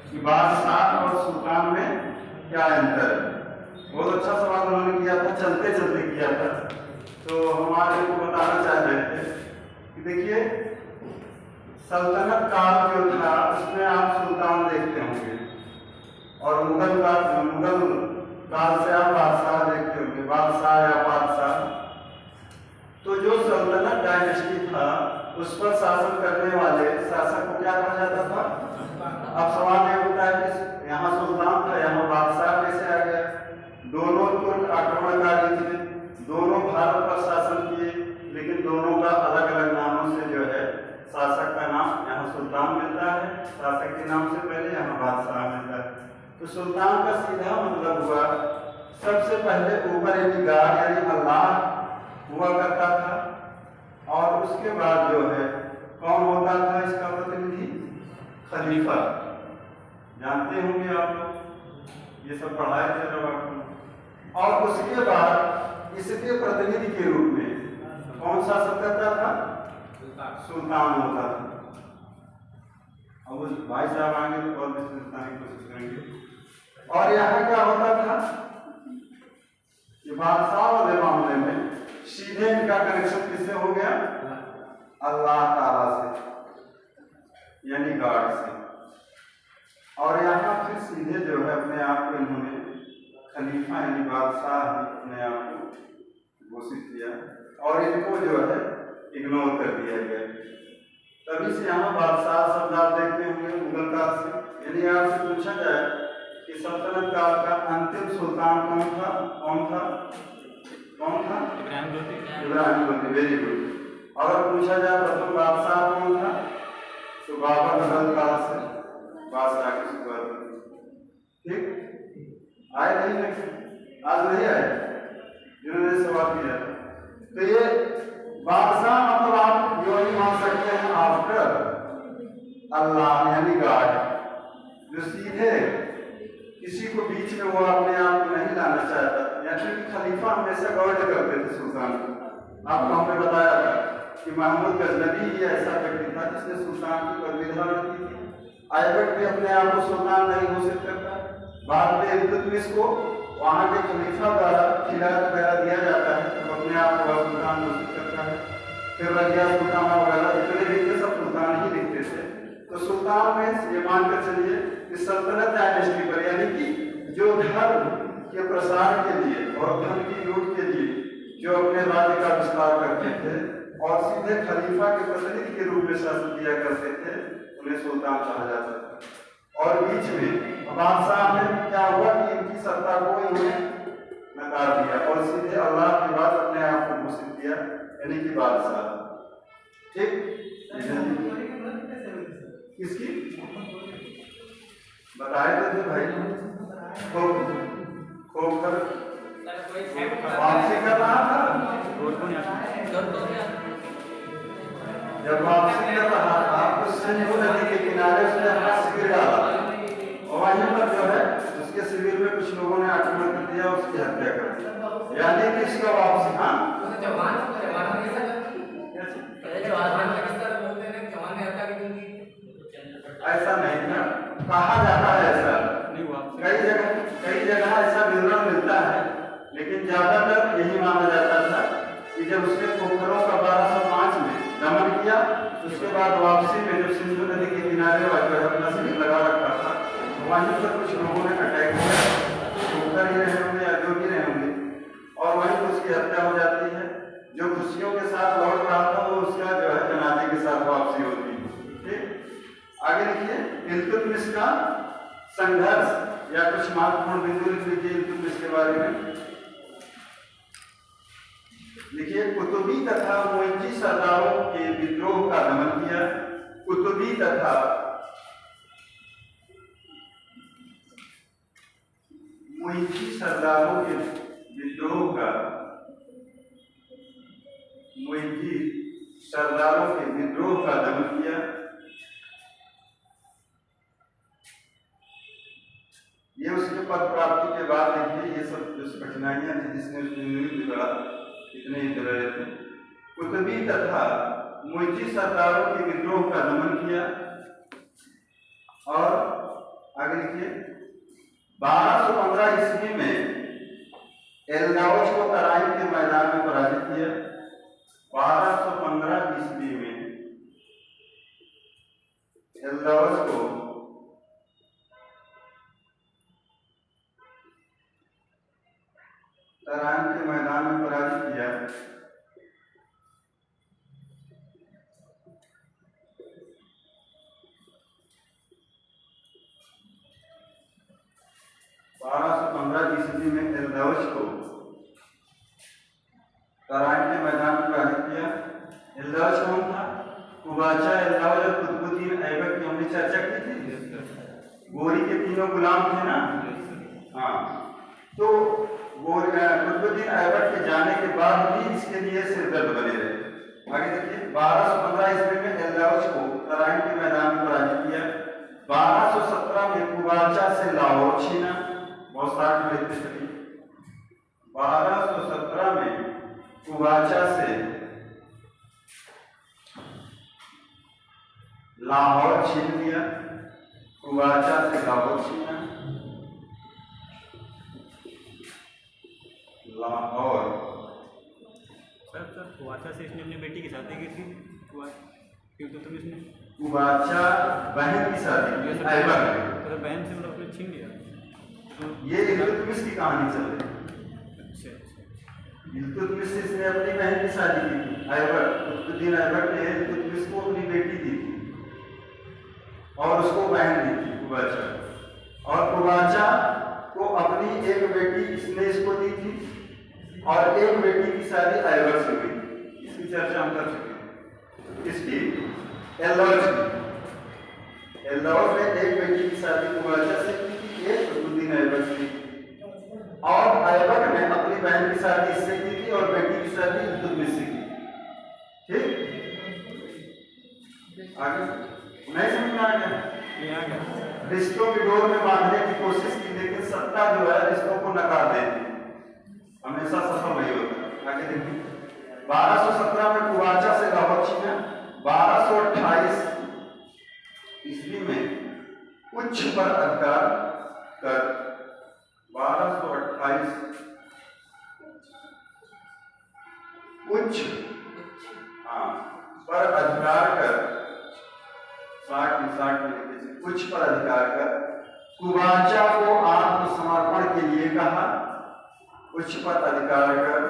कि बादशाह और सुल्तान में क्या अंतर है। बहुत अच्छा सवाल उन्होंने किया था, चलते चलते किया था। तो हमारे को बताना चाह रहे थे कि देखिए सल्तनत काल जो था उसमें आप सुल्तान देखते होंगे, और मुगल काल से आप बादशाह देखते होंगे, बादशाह या बादशाह। तो जो सल्तनत डायनेस्टी था उस पर शासन करने वाले शासक को क्या कहा जाता था। अब सवाल ये होता है कि यहाँ सुल्तान था, यहाँ बादशाह कैसे आ गया। दोनों तुर्क आक्रमणकारी थे, दोनों भारत पर शासन किए, लेकिन दोनों का अलग अलग नामों से जो है शासक का नाम यहाँ सुल्तान मिलता है, शासक के नाम से पहले यहाँ बादशाह मिलता है। तो सुल्तान का सीधा मतलब हुआ सबसे पहले ऊपर यानी गार्ड यानी अल्लाह हुआ करता था, और उसके बाद जो है कौन होता था इसका प्रतिनिधि, खलीफा। जानते होंगे आप लोग, ये सब पढ़ाए थे रब। और उसके बाद इसके प्रतिनिधि के रूप में कौन शासक करता था, सुल्तान होता था। अब उस भाई साहब आएंगे तो और विस्तृत बताने की कोशिश करेंगे। और यहाँ क्या होता था कि बादशाह वाले मामले में सीधे इनका कनेक्शन किससे हो गया, अल्लाह ताला से यानी गॉड से। और यहाँ फिर सीधे जो है अपने आप को इन्होंने खलीफा यानी बादशाह अपने आप को घोषित किया, और इनको जो है इग्नोर कर दिया गया। तभी से यहाँ बादशाह शब्द आप देखते होंगे मुगल काल से। यदि आपसे पूछा जाए कि सल्तनत काल का अंतिम सुल्तान कौन था, कौन था, कौन था, इब्राहिम लोधी, वेरी गुड। अगर पूछा जाए प्रथम बादशाह कौन था, तो बाबर मुगल काल से बादशाह की शुरुआत हुई। ठीक, आए नहीं, लेकिन आज नहीं आए जिन्होंने सवाल किया। तो ये बादशाह मतलब आप यो नहीं मान सकते हैं आफ्टर अल्लाह यानी गॉड, जो सीधे किसी को बीच में वो अपने आप को नहीं लाना चाहता। यानी कि खलीफा हमेशा गवर्न करते थे सुल्तान को। आपको हमने बताया था कि महमूद गजनबी ही ऐसा व्यक्ति था जिसने सुल्तान की पदवी धारण की थी। ऐबक भी अपने आप को सुल्तान नहीं घोषित करता। बाद में इल्तुतमिश को वहाँ के खलीफा द्वारा खिलाफ वगैरह दिया जाता है तो अपने आप को सुल्तान घोषित करता है। फिर रजिया सुल्तान वगैरह जितने भी थे सब सुल्तान ही लिखते थे। तो सुल्तान में ये मानकर चलिए कि सल्तनत डायनेस्टी पर यानी कि जो धर्म के प्रसार के लिए और धर्म की लूट के लिए जो अपने राज्य का विस्तार करते थे और सीधे खलीफा के प्रतिनिधि के रूप में शासन किया करते थे, उन्हें सुल्तान कहा जाता था। और बीच में बादशाह में क्या हुआ कि इनकी सत्ता को इन्होंने नकार दिया और सीधे अल्लाह के बाद अपने आप को घोषित किया यानी कि बादशाह। ठीक, किसकी बताए थे भाई, खूब कर वापसी कर रहा था। जब वापसी कर रहा था तो सिंधु नदी के किनारे उसने अपना शिविर डाला और वहीं पर जो है उसके शिविर में कुछ लोगों ने आक्रमण कर दिया, उसकी हत्या कर दी। यानी कि इसका वापसी, हाँ ऐसा नहीं था, कहा जाता है ऐसा। कई जगह ऐसा विवरण मिलता है, लेकिन ज्यादातर यही माना जाता था कि जब उसने खोखरों का 1205 में दमन किया, उसके बाद वापसी में जब सिंधु नदी के किनारे अपना शिविर लगा रखा था वहीं पर कुछ लोगों ने अटैक किया, खोखर ही रहे होंगे या जो भी रहे होंगे, और वहीं पर उसकी हत्या हो जाती है। जो खुशियों के साथ लौट रहा था वो उसका जो है जनाजे के साथ वापसी होती है। ठीक, आगे लिखिए इल्तुतमिश का संघर्ष या कुछ महत्वपूर्ण बिंदु लिख लीजिए इल्तुतमिश के बारे में। लिखिए कुतुबी तथा मुइज्जी सरदारों के विद्रोह का दमन किया। कुतुबी तथा मुइज्जी सरदारों के विद्रोह का दमन किया। ये उसके पद प्राप्ति के बाद देखिए ये सब जो कठिनाइयां थी जिसने बिगड़ा, इतने ही रहे थे। कुतुबी तथा मुइज्जी सरदारों के विद्रोह का दमन किया और आगे देखिए 1215 ईस्वी में एल्गाउज को तराइन के मैदान में पराजित किया। 1215 ईस्वी में एल्गाउज को तराइन के मैदान में पराजित किया। ईस्वी में एल्गाउज को तराइन के मैदान में पराजित किया। एल्गाउज कौन था? कुबाचा, एल्गाउज और कुतुबुद्दीन ऐबक की हमने चर्चा की थी। गोरी के तीनों गुलाम थे ना। हाँ, तो कुतुबुद्दीन ऐबक के जाने के बाद भी इसके लिए सिरदर्द बने रहे। आगे देखिए 1215 ईस्वी में एल्गाउज को तराइन के मैदान में पराजित किया। 1217 में कुबाचा से लाहौर छीना। बहुत साठ में 1217 में कुबाचा से लाहौर छीन लिया। कुबाचा से लाहौर छीना। लाहौर सर कुबाचा से इसने अपनी बेटी की शादी की थी। कुबाचा बहन की शादी की। तो बहन से मतलब अपने छीन लिया। ये इल्तुतमिश की कहानी चल रही है। अच्छा। इल्तुतमिश से इसने अपनी बहन की शादी की थी। ऐबक, कुतुबुद्दीन ऐबक ने इल्तुतमिश को अपनी बेटी दी थी और उसको बहन दी थी कुबाचा। और कुबाचा को अपनी एक बेटी इसने इसको दी थी और एक बेटी की शादी ऐबक से हुई। इसकी चर्चा हम कर चुके हैं। इसकी एल्गाउज ने एक बेटी की शादी कुबाचा से की, एक कुतुबुद्दीन ऐबक से, और ऐबक ने अपनी बहन की शादी इससे की थी और बेटी की शादी इल्तुतमिश से की। ठीक, आगे नहीं समझ में आ गया? रिश्तों की डोर में बांधने की कोशिश की, लेकिन सत्ता जो है रिश्तों को नकार देती, हमेशा सफल नहीं होता। आगे देखिए 1217 में कुबाचा से लाहौर छीना। 1228 ईस्वी में उच्च पर अधिकार कर 1228 उच्च पर अधिकार कर 60 में उच्च पर अधिकार कर कुबाचा को आत्मसमर्पण के लिए कहा। उच्च पर अधिकार कर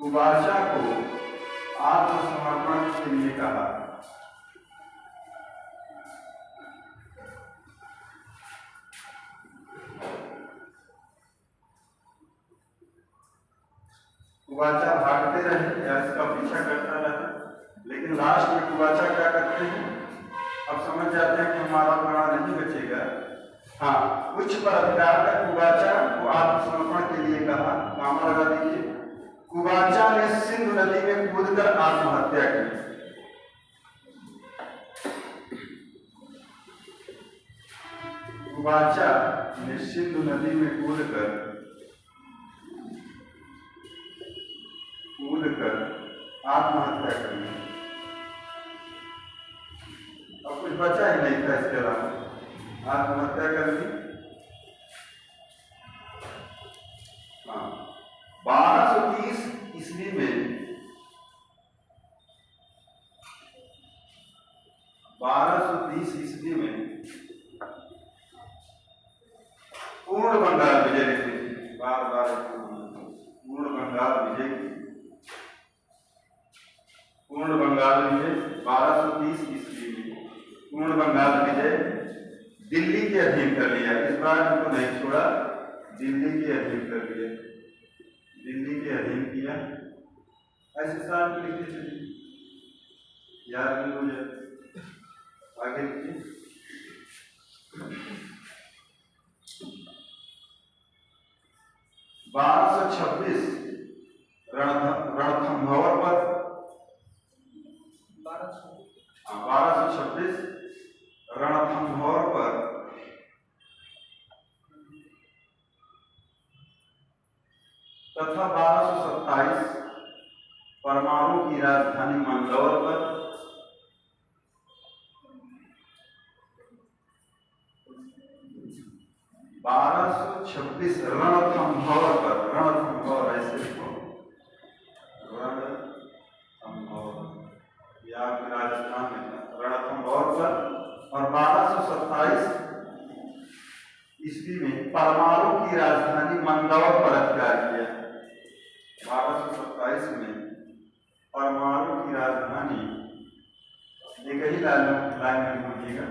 कुबाचा को आत्मसमर्पण के लिए कहा। कुबाचा भागते रहे या इसका पीछा करता रहा, लेकिन लास्ट में कुबाचा क्या करते हैं? अब समझ जाते हैं कि हमारा प्राण नहीं बचेगा। हाँ, उच्च पर अधिकार कर कुबाचा को आत्मसमर्पण के लिए कहा। नामा लगा दीजिए। कुबाचा ने सिंधु नदी में कूदकर आत्महत्या की। कुबाचा ने सिंधु नदी में कूदकर आत्महत्या कर ली। अब कुछ बचा ही नहीं था इसके अलावा, आत्महत्या कर ली। 1230 ईस्वी में 1230 ईस्वी में पूर्ण बंगाल विजय लिखी थी। बार पूर्ण बंगाल विजय की। पूर्ण बंगाल विजय 1230 ईस्वी में पूर्ण बंगाल विजय दिल्ली के अधीन कर लिया। इस बार उनको नहीं छोड़ा, दिल्ली के अधीन कर लिया, दिल्ली के अधीन किया। ऐसे साल लिखते चलिए, याद नहीं हो जाए। आगे लिखिए 1226 रणथंभौर पर 1226 रणथंभौर पर तथा 1227 परमाणु की राजधानी मंदौर पर, 1226 रणथंभौर पर, रणथंभौर ऐसे लिखो, रणथंभौर, ये आपके राजस्थान में था, रणथंभौर पर। और 1227 ईस्वी में परमाणु की राजधानी मंदौर पर अधिकार किया। 1227 में परमाणु की राजधानी, एक ही लाइन में लिखिएगा,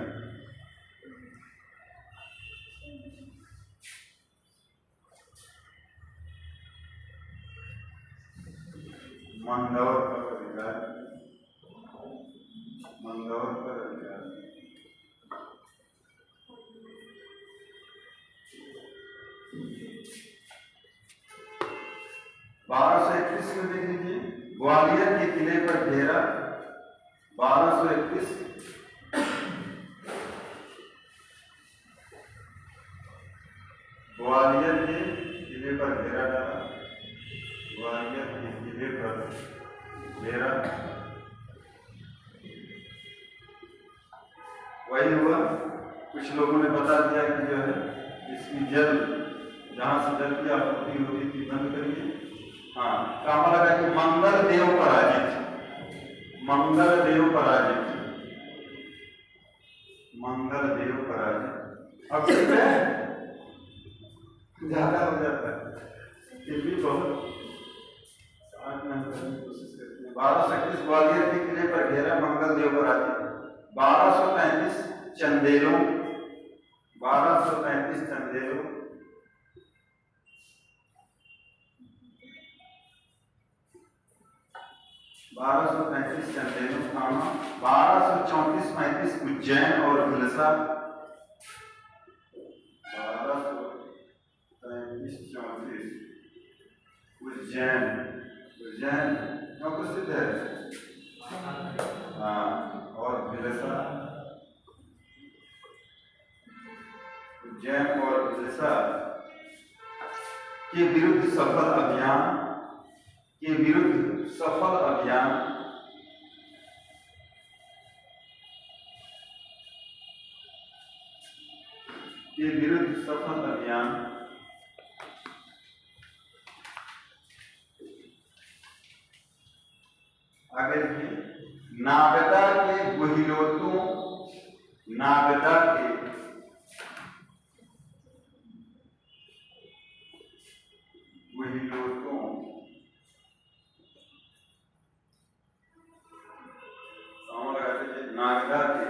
मंदौर पर अधिकार, मंदौर पर अधिकार। 1231 में देख लीजिए, ग्वालियर के किले पर घेरा, 1231। ग्वालियर के किले पर घेरा डाला, ग्वालियर के किले पर घेरा, वही हुआ। कुछ लोगों ने बता दिया कि जो है इसकी जल, जहां से जल की आपूर्ति होती थी, बंद करिए। हाँ, काम लगा कि मंगल देव पराजित, मंगल देव पराजित, मंगल देव पराजित। अब ठीक है, ज्यादा हो जाता है, फिर भी बहुत 8 नंबर करने की कोशिश करते हैं। 1231 ग्वालियर के किले पर घेरा, मंगल देव पराजित। 1235 चंदेलों, 1235 चंदेलों, 1235 चंदेलों थाना। 1234-35 उज्जैन और भिलसा, 1235-34 उज्जैन, उज्जैन क्यों प्रसिद्ध है? हाँ, और भिलसा, उज्जैन और भिलसा के विरुद्ध सफल अभियान, के विरुद्ध सफल अभियान, के विरुद्ध सफल अभियान। आगे देखिए, नागदा के गुहिलोतों, नागदा के गुहिलोतों, नागदा के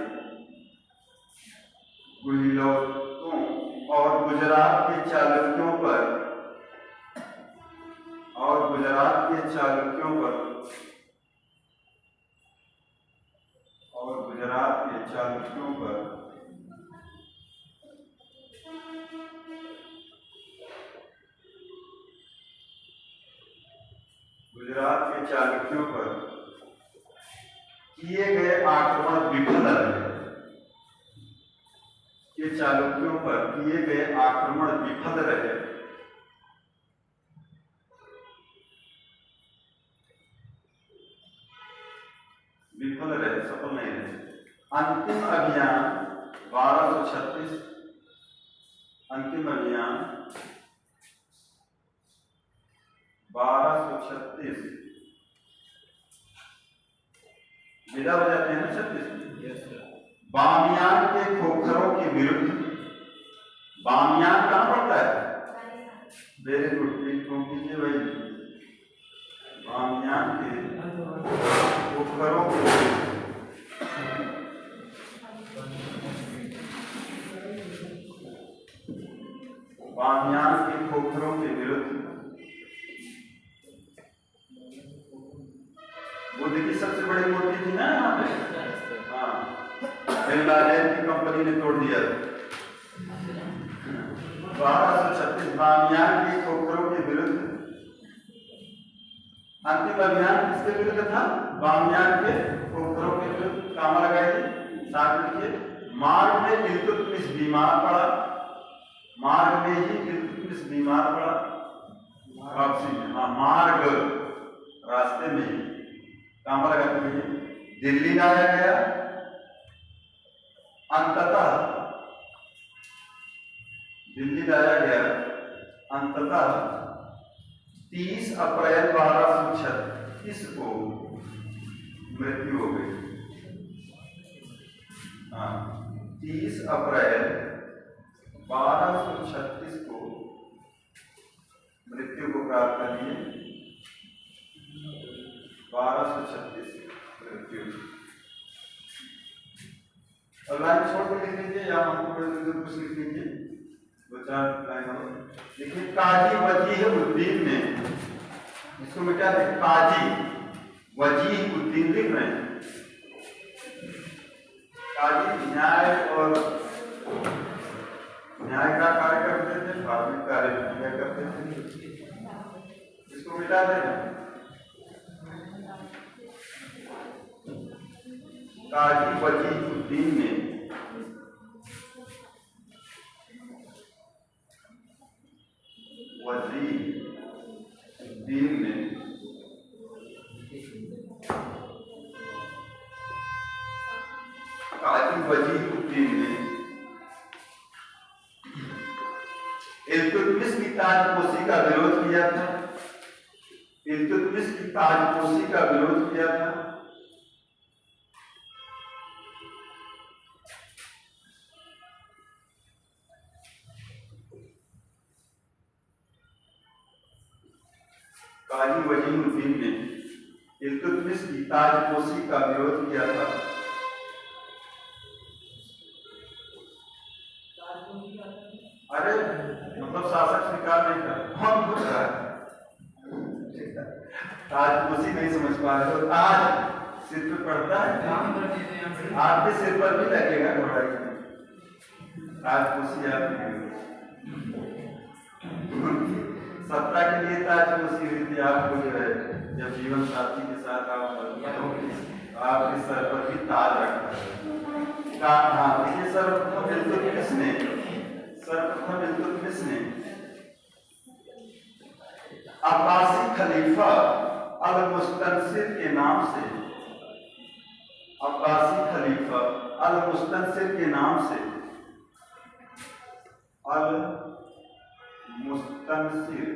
गुहिलोतों और गुजरात के चालुक्यों पर, और गुजरात के चालुक्यों पर, और गुजरात के चालुक्यों पर गुजरात के चालुक्यों पर किए गए आक्रमण विफल रहे, के चालुक्यों पर किए गए आक्रमण विफल रहे। विफल रहे, सफल नहीं रहे। अंतिम अभियान 1236, अंतिम अभियान 1236, विदा हो जाते हैं ना 36। बामियान के खोखरों के विरुद्ध, बामियान कहाँ पड़ता है? वेरी गुड, क्यों कीजिए भाई। बामियान के खोखरों के विरुद्ध, बामियान के खोखरों के विरुद्ध। बुद्ध की सबसे बड़ी मूर्ति थी ना यहाँ पे, हाँ, बेंगलादेश की कंपनी ने तोड़ दिया। 1236 बामियान के खोखरों के विरुद्ध। अंतिम अभियान किसके विरुद्ध था? बामियान के खोखरों के विरुद्ध। काम लगाइए, साथ लिखिए। मार्ग में इल्तुतमिश बीमार पड़ा, मार्ग में ही इल्तुतमिश बीमार पड़ा, वापसी में, हाँ, मार्ग रास्ते में ही। कहां पर लगा दीजिए, दिल्ली लाया गया। अंततः दिल्ली लाया गया, अंततः 30 अप्रैल 1236 को मृत्यु हो गई। 30 अप्रैल 1236 को मृत्यु को प्राप्त कर लिए। 1236 मृत्यु। और लाइन छोड़ के लिख लीजिए या हम कुछ लिख लीजिए, 2-4 लाइन और देखिए। काजी वजीह उद्दीन ने, इसको मिटा दे, काजी वजीह उद्दीन लिख रहे हैं। काजी न्याय और न्याय का कार्य करते थे, धार्मिक कार्य किया करते थे, इसको मिटा देना। काजी वजीह उद्दीन ने काजी वजीह उद्दीन ने इल्तुतमिश की ताजपोशी का विरोध किया था। इल्तुतमिश की ताजपोशी का विरोध किया था। काजी वजीह उद्दीन ने इल्तुतमिश की ताजपोशी का विरोध किया था। अरे मतलब शासक स्वीकार नहीं कर, कौन पूछ रहा है? ताजपोशी नहीं समझ पा रहे हो? ताज सिर पे पड़ता है, आपके सिर पर भी लगेगा घोड़ाई में। ताजपोशी आप सत्ता के लिए ताजपोशी हुई थी आपको, जो है जब जीवन साथी के साथ आपके सर पर भी ताज रखा है। हाँ देखिए, सर्वप्रथम इल्तुतमिश ने अब्बासी खलीफा अल-मुस्तनसिर के नाम से, अब्बासी खलीफा अल-मुस्तनसिर के नाम से, अल-मुस्तनसिर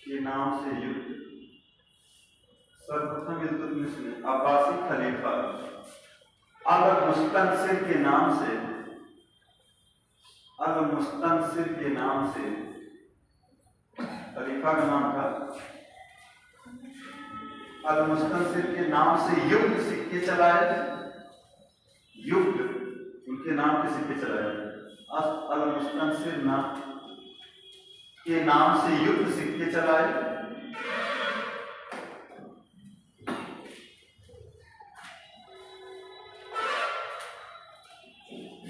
के नाम से युद्ध। सर्वप्रथम इल्तुतमिश ने अब्बासी खलीफा अल-मुस्तनसिर के नाम से, अल-मुस्तनसिर के नाम से, खलीफा का नाम था, अल-मुस्तनसिर के नाम से युद्ध सिक्के चलाए। युद्ध उनके नाम के सिक्के चलाए। अल-मुस्तनसिर के नाम से युद्ध सिक्के चलाए।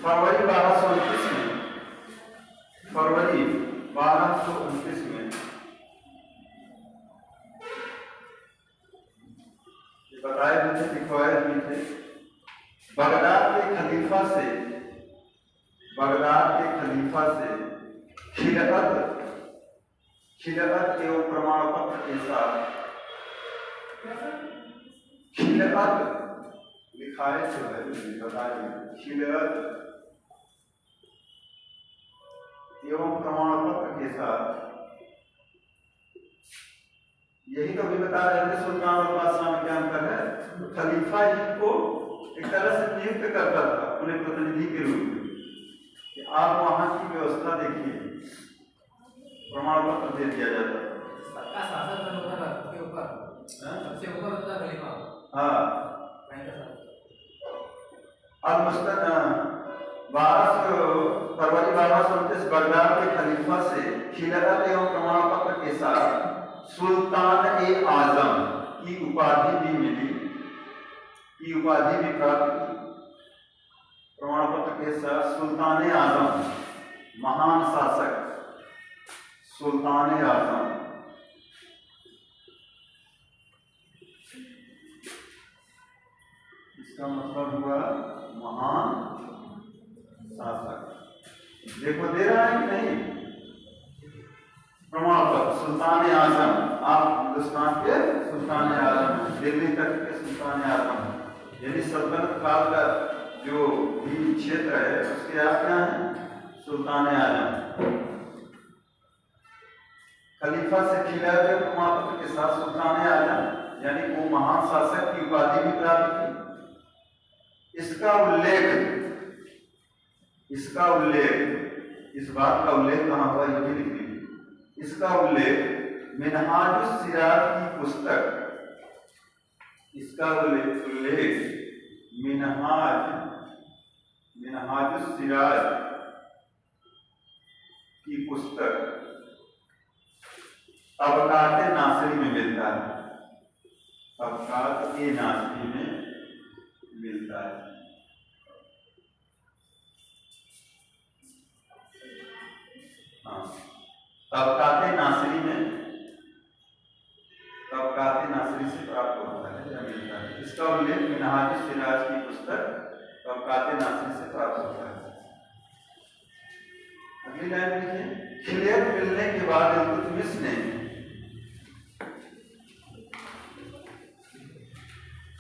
फरवरी 1229 में, फरवरी 1229 में ये बताए मुझे लिखवाए भी थे, बगदाद के खलीफा से खिलअत एवं प्रमाण पत्र के साथ, खिलअत लिखाए थे, बताइए, खिलअत एवं प्रमाण पत्र के साथ, यही तो अभी बता रहे थे सुल्तान और बादशाह में क्या अंतर है। खलीफा इनको एक तरह से नियुक्त करता था अपने प्रतिनिधि के रूप में कि आप वहां की व्यवस्था देखिए, प्रमाण पत्र दे दिया जाता है। सबका शासन होता है सबके ऊपर, सबसे ऊपर होता है खलीफा। हाँ, फरवरी 1229 बगदाद के खलीफा से खिलअत एवं प्रमाण पत्र के साथ सुल्तान-ए-आजम की उपाधि भी मिली, की उपाधि भी प्राप्त की। प्रमाण पत्र के साथ सुल्तान-ए-आजम, महान शासक सुल्तान-ए-आजम, इसका मतलब हुआ महान शासक। देखो दे रहा है कि नहीं? प्रमाण पत्र सुल्तान आजम, आप हिंदुस्तान के सुल्तान आजम, दिल्ली तक के सुल्तान आजम, यानी सल्तनत काल का जो भी क्षेत्र है उसके आप क्या हैं, सुल्तान आजम। खलीफा से खिलाए हुए प्रमाण पत्र के साथ सुल्तान आजम यानी वो महान शासक की उपाधि भी प्राप्त की। इसका उल्लेख इस बात का उल्लेख कहाँ हुआ ये भी लिख लीजिए। इसका उल्लेख मिनहाजुस सिराज की पुस्तक, इसका उल्लेख मिनहाजुस सिराज की पुस्तक तबकात नासिरी में मिलता है, तबकात नासिरी में मिलता है। हाँ, तबकात नासिरी से प्राप्त होता है या मिलता है। इसका उल्लेख मिनहाजुस सिराज की पुस्तक तबकात नासिरी से प्राप्त होता है। अगली लाइन लिखिए। खिलयत मिलने के बाद इल्तुतमिश ने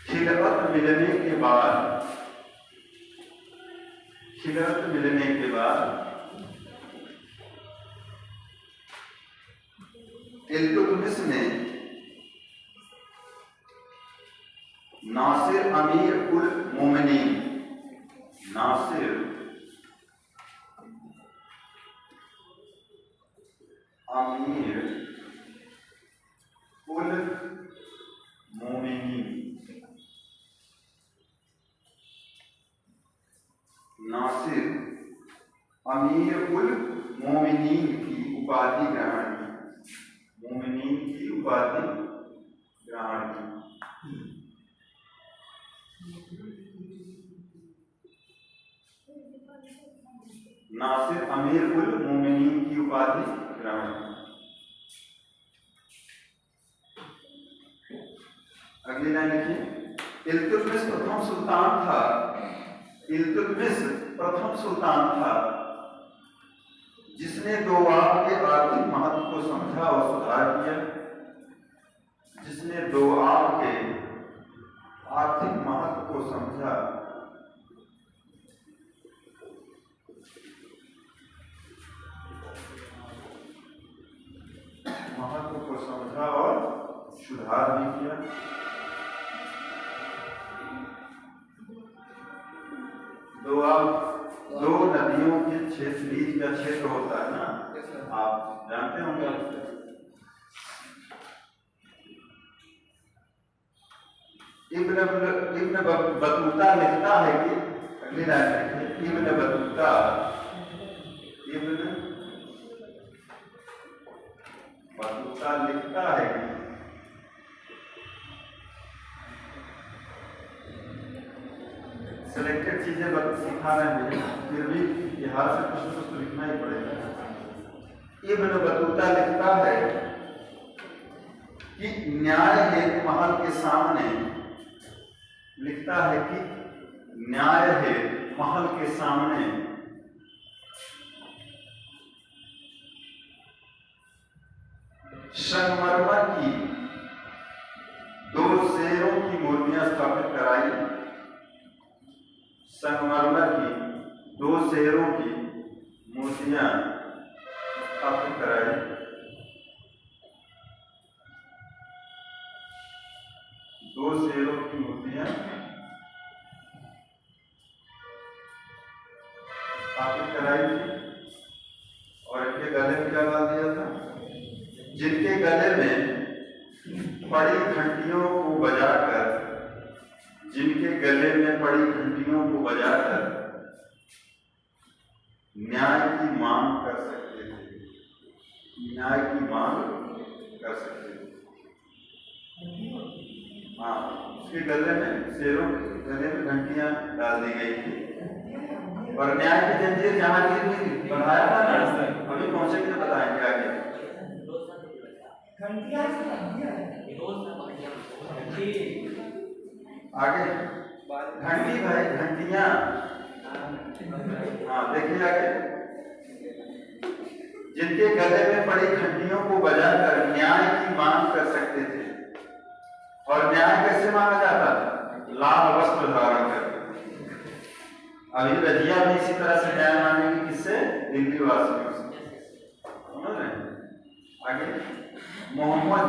खिलअत मिलने के बाद इल्तुतमिश ने नासिर अमीर उल मोमिनीन, नासिर अमीर उल मोमिनीन, नासिर अमीर उल मोमिनीन की उपाधि ग्रहण की, मोमिनीन की उपाधि ग्रहण की। नासिर अमीर उल मोमिनीन की उपाधि ग्रहण की। अगली लाइन लिखिए। इल्तुतमिश प्रथम सुल्तान था, इल्तुतमिश प्रथम सुल्तान था जिसने दोआब के आर्थिक महत्व को समझा और सुधार किया, जिसने दोआब के आर्थिक महत्व को समझा और सुधार भी किया। दो नदियों के क्षेत्र, बीच का क्षेत्र होता है ना, आप जानते होंगे। इब्न बतूता लिखता है कि, अगली लाइन लिखिए। इब्न बतूता लिखता है कि सिलेक्टेड चीजें सिखा रहे हैं मुझे, फिर भी बिहार से कुछ तो लिखना ही पड़ेगा। इब्न बतूता लिखता है कि न्याय हेतु महल के सामने, लिखता है कि न्याय हेतु महल के सामने संगमरमर की 2 शेरों की मूर्तियां स्थापित कराई, संगमरमर की 2 शेरों की मूर्तियां स्थापित कराई। दो शेरों की मूर्तियां स्थापित कराई थी और इनके गले में क्या डाल दिया था, जिनके गले में पड़ी घंटियों को बजाकर, जिनके गले में पड़ी घंटियों को बजाकर न्याय की मांग कर सकते थे, न्याय की मांग कर सकते थे। हाँ, उसके गले में, शेरों के गले में घंटियां डाल दी गई थी और न्याय की जंजीर जहांगीर ने बढ़ाया था ना, अभी पहुंचेंगे तो बताएंगे आगे। आगे घंटी भाई, घंटियां, हाँ देखिए आगे, जिनके गले में पड़ी घंटियों को बजाकर न्याय की मांग कर सकते थे। और न्याय कैसे मांगा जाता था? लाल वस्त्र धारण करके। अभी रजिया भी इसी तरह से न्याय मांगेगी, किससे? दिल्ली वासियों से। समझ रहे हैं? आगे मोहम्मद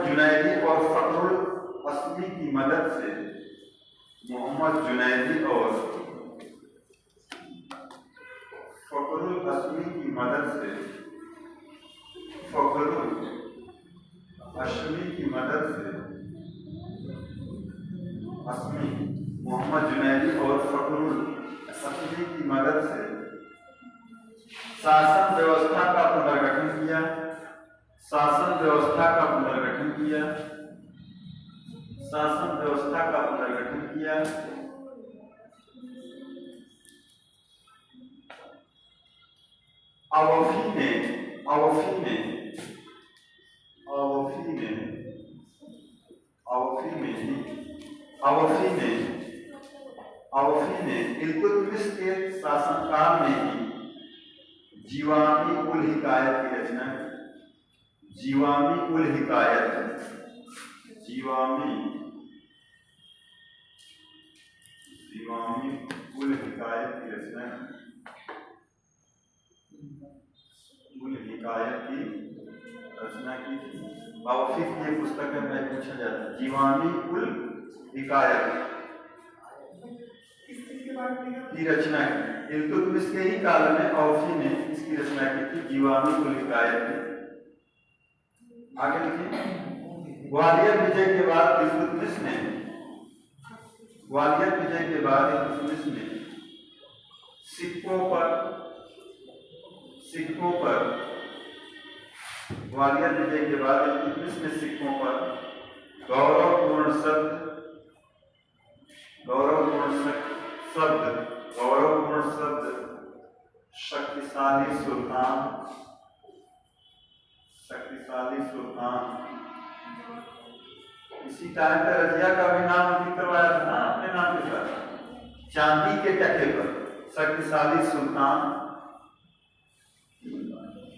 जुनैदी और फखरुल असमी की मदद से, मोहम्मद जुनैदी और फखरुल असमी की मदद से, फखरुल असमी की मदद से, असमी मोहम्मद जुनैदी और फखरुल असमी की मदद से शासन व्यवस्था का पुनर्गठन किया, शासन व्यवस्था का पुनर्गठन किया, शासन व्यवस्था का पुनर्गठन किया। अवफी ने इल्तुतमिश के शासनकाल में ही जीवामी उल हिकायत की रचना की। जीवामी उल हिकायत की रचना की थी। अवफी की पुस्तक में पूछा जाता है जीवामी उल हिकायत की रचना की। इल्तुतमिश के ही काल में अवफी ने इसकी रचना की थी, जीवामी उल हिकायत की। आगे लिखिए। ग्वालियर विजय के बाद इल्तुतमिश ने सिक्कों पर ग्वालियर विजय के बाद इल्तुतमिश ने सिक्कों पर गौरवपूर्ण शब्द शक्तिशाली सुल्तान। इसी टाइम पे रजिया का भी नाम अंकित करवाया था ना अपने नाम के साथ, चांदी के टके पर शक्तिशाली सुल्तान।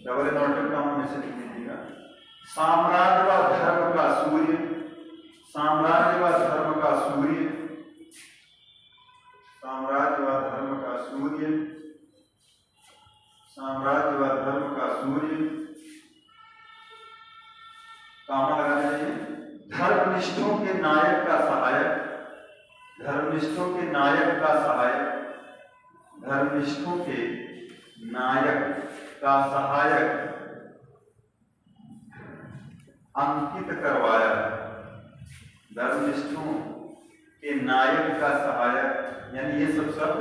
डबल नोटेड का हम मैसेज कीजिएगा। साम्राज्यवाद धर्म का सूर्य, साम्राज्यवाद धर्म का सूर्य, साम्राज्यवाद धर्म का सूर्य, साम्राज्यवाद धर्म का सूर्य। कामा लगा लीजिए। धर्मनिष्ठों के नायक का सहायक, धर्मनिष्ठों के नायक का सहायक, धर्मनिष्ठों के नायक का सहायक अंकित करवाया। धर्मनिष्ठों के नायक का सहायक यानी ये सब शब्द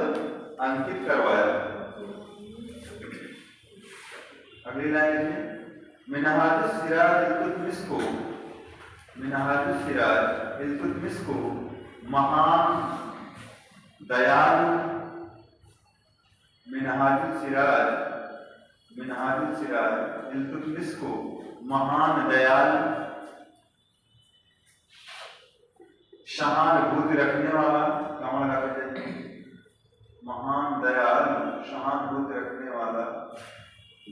अंकित करवाया। अगली लाइन में मिनहाजुस सिराज इल्तुतमिश को महान दयालु, मिनहाजुस सिराज इल्तुतमिश को महान दयालु, सहानुभूति रखने वाला, कहाँ लगा करते, महान दयालु सहानुभूति रखने वाला,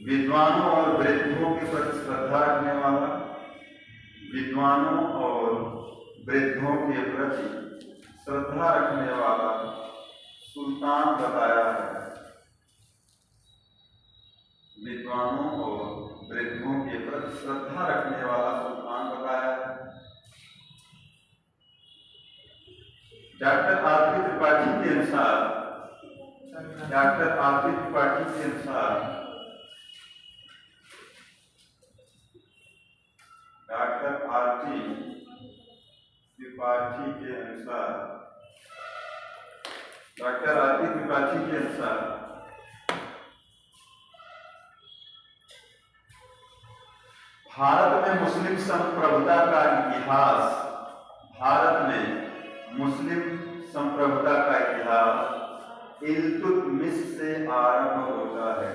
विद्वानों और वृद्धों के प्रति श्रद्धा रखने वाला, विद्वानों और वृद्धों के प्रति श्रद्धा रखने वाला सुल्तान बताया है। विद्वानों और वृद्धों के प्रति श्रद्धा रखने वाला सुल्तान बताया है। डॉक्टर आरपी त्रिपाठी के अनुसार डॉक्टर आरपी त्रिपाठी के अनुसार डॉक्टर आरपी त्रिपाठी के अनुसार डॉक्टर आरपी त्रिपाठी के अनुसार भारत में मुस्लिम संप्रभुता का इतिहास, भारत में मुस्लिम संप्रभुता का इतिहास इल्तुतमिश से आरंभ होता है।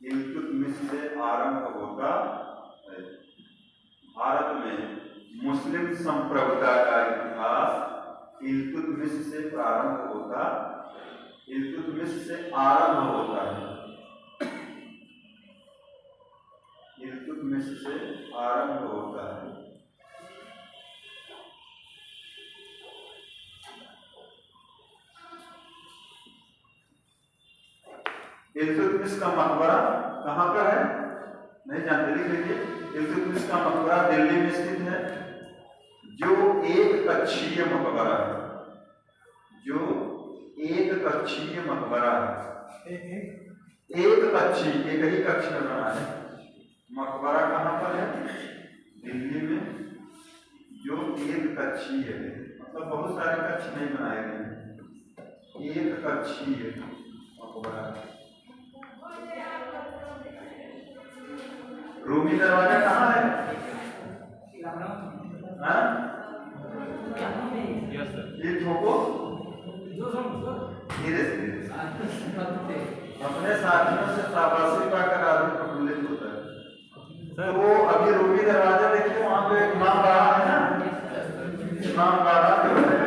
इल्तुतमिश से आरंभ होता है। भारत में मुस्लिम संप्रभुता का इतिहास इल्तुतमिश से प्रारंभ होता इल्तुतमिश से आरंभ होता है, इल्तुतमिश से आरंभ होता है। इल्तुतमिश का मकबरा कहाँ पर है नहीं जानते, लिख लीजिए। इल्तुतमिश का मकबरा दिल्ली में स्थित है, जो एक कक्षीय मकबरा है, जो एक कक्षीय मकबरा है। एक कक्षी, एक ही कक्ष में बना है। मकबरा कहाँ पर है? दिल्ली में, जो एक कक्षीय है, मतलब बहुत सारे कक्ष नहीं बनाए गए, एक कक्षीय मकबरा। रूमी दरवाजा कहाँ है? Yes sir. ये ठोको धीरे से, अपने साथियों से शाबाशी पाकर आदमी प्रफुल्लित होता है। तो वो अभी रूमी दरवाजा देखिए, वहां पे इमाम बाड़ा है ना, इमाम बाड़ा जो है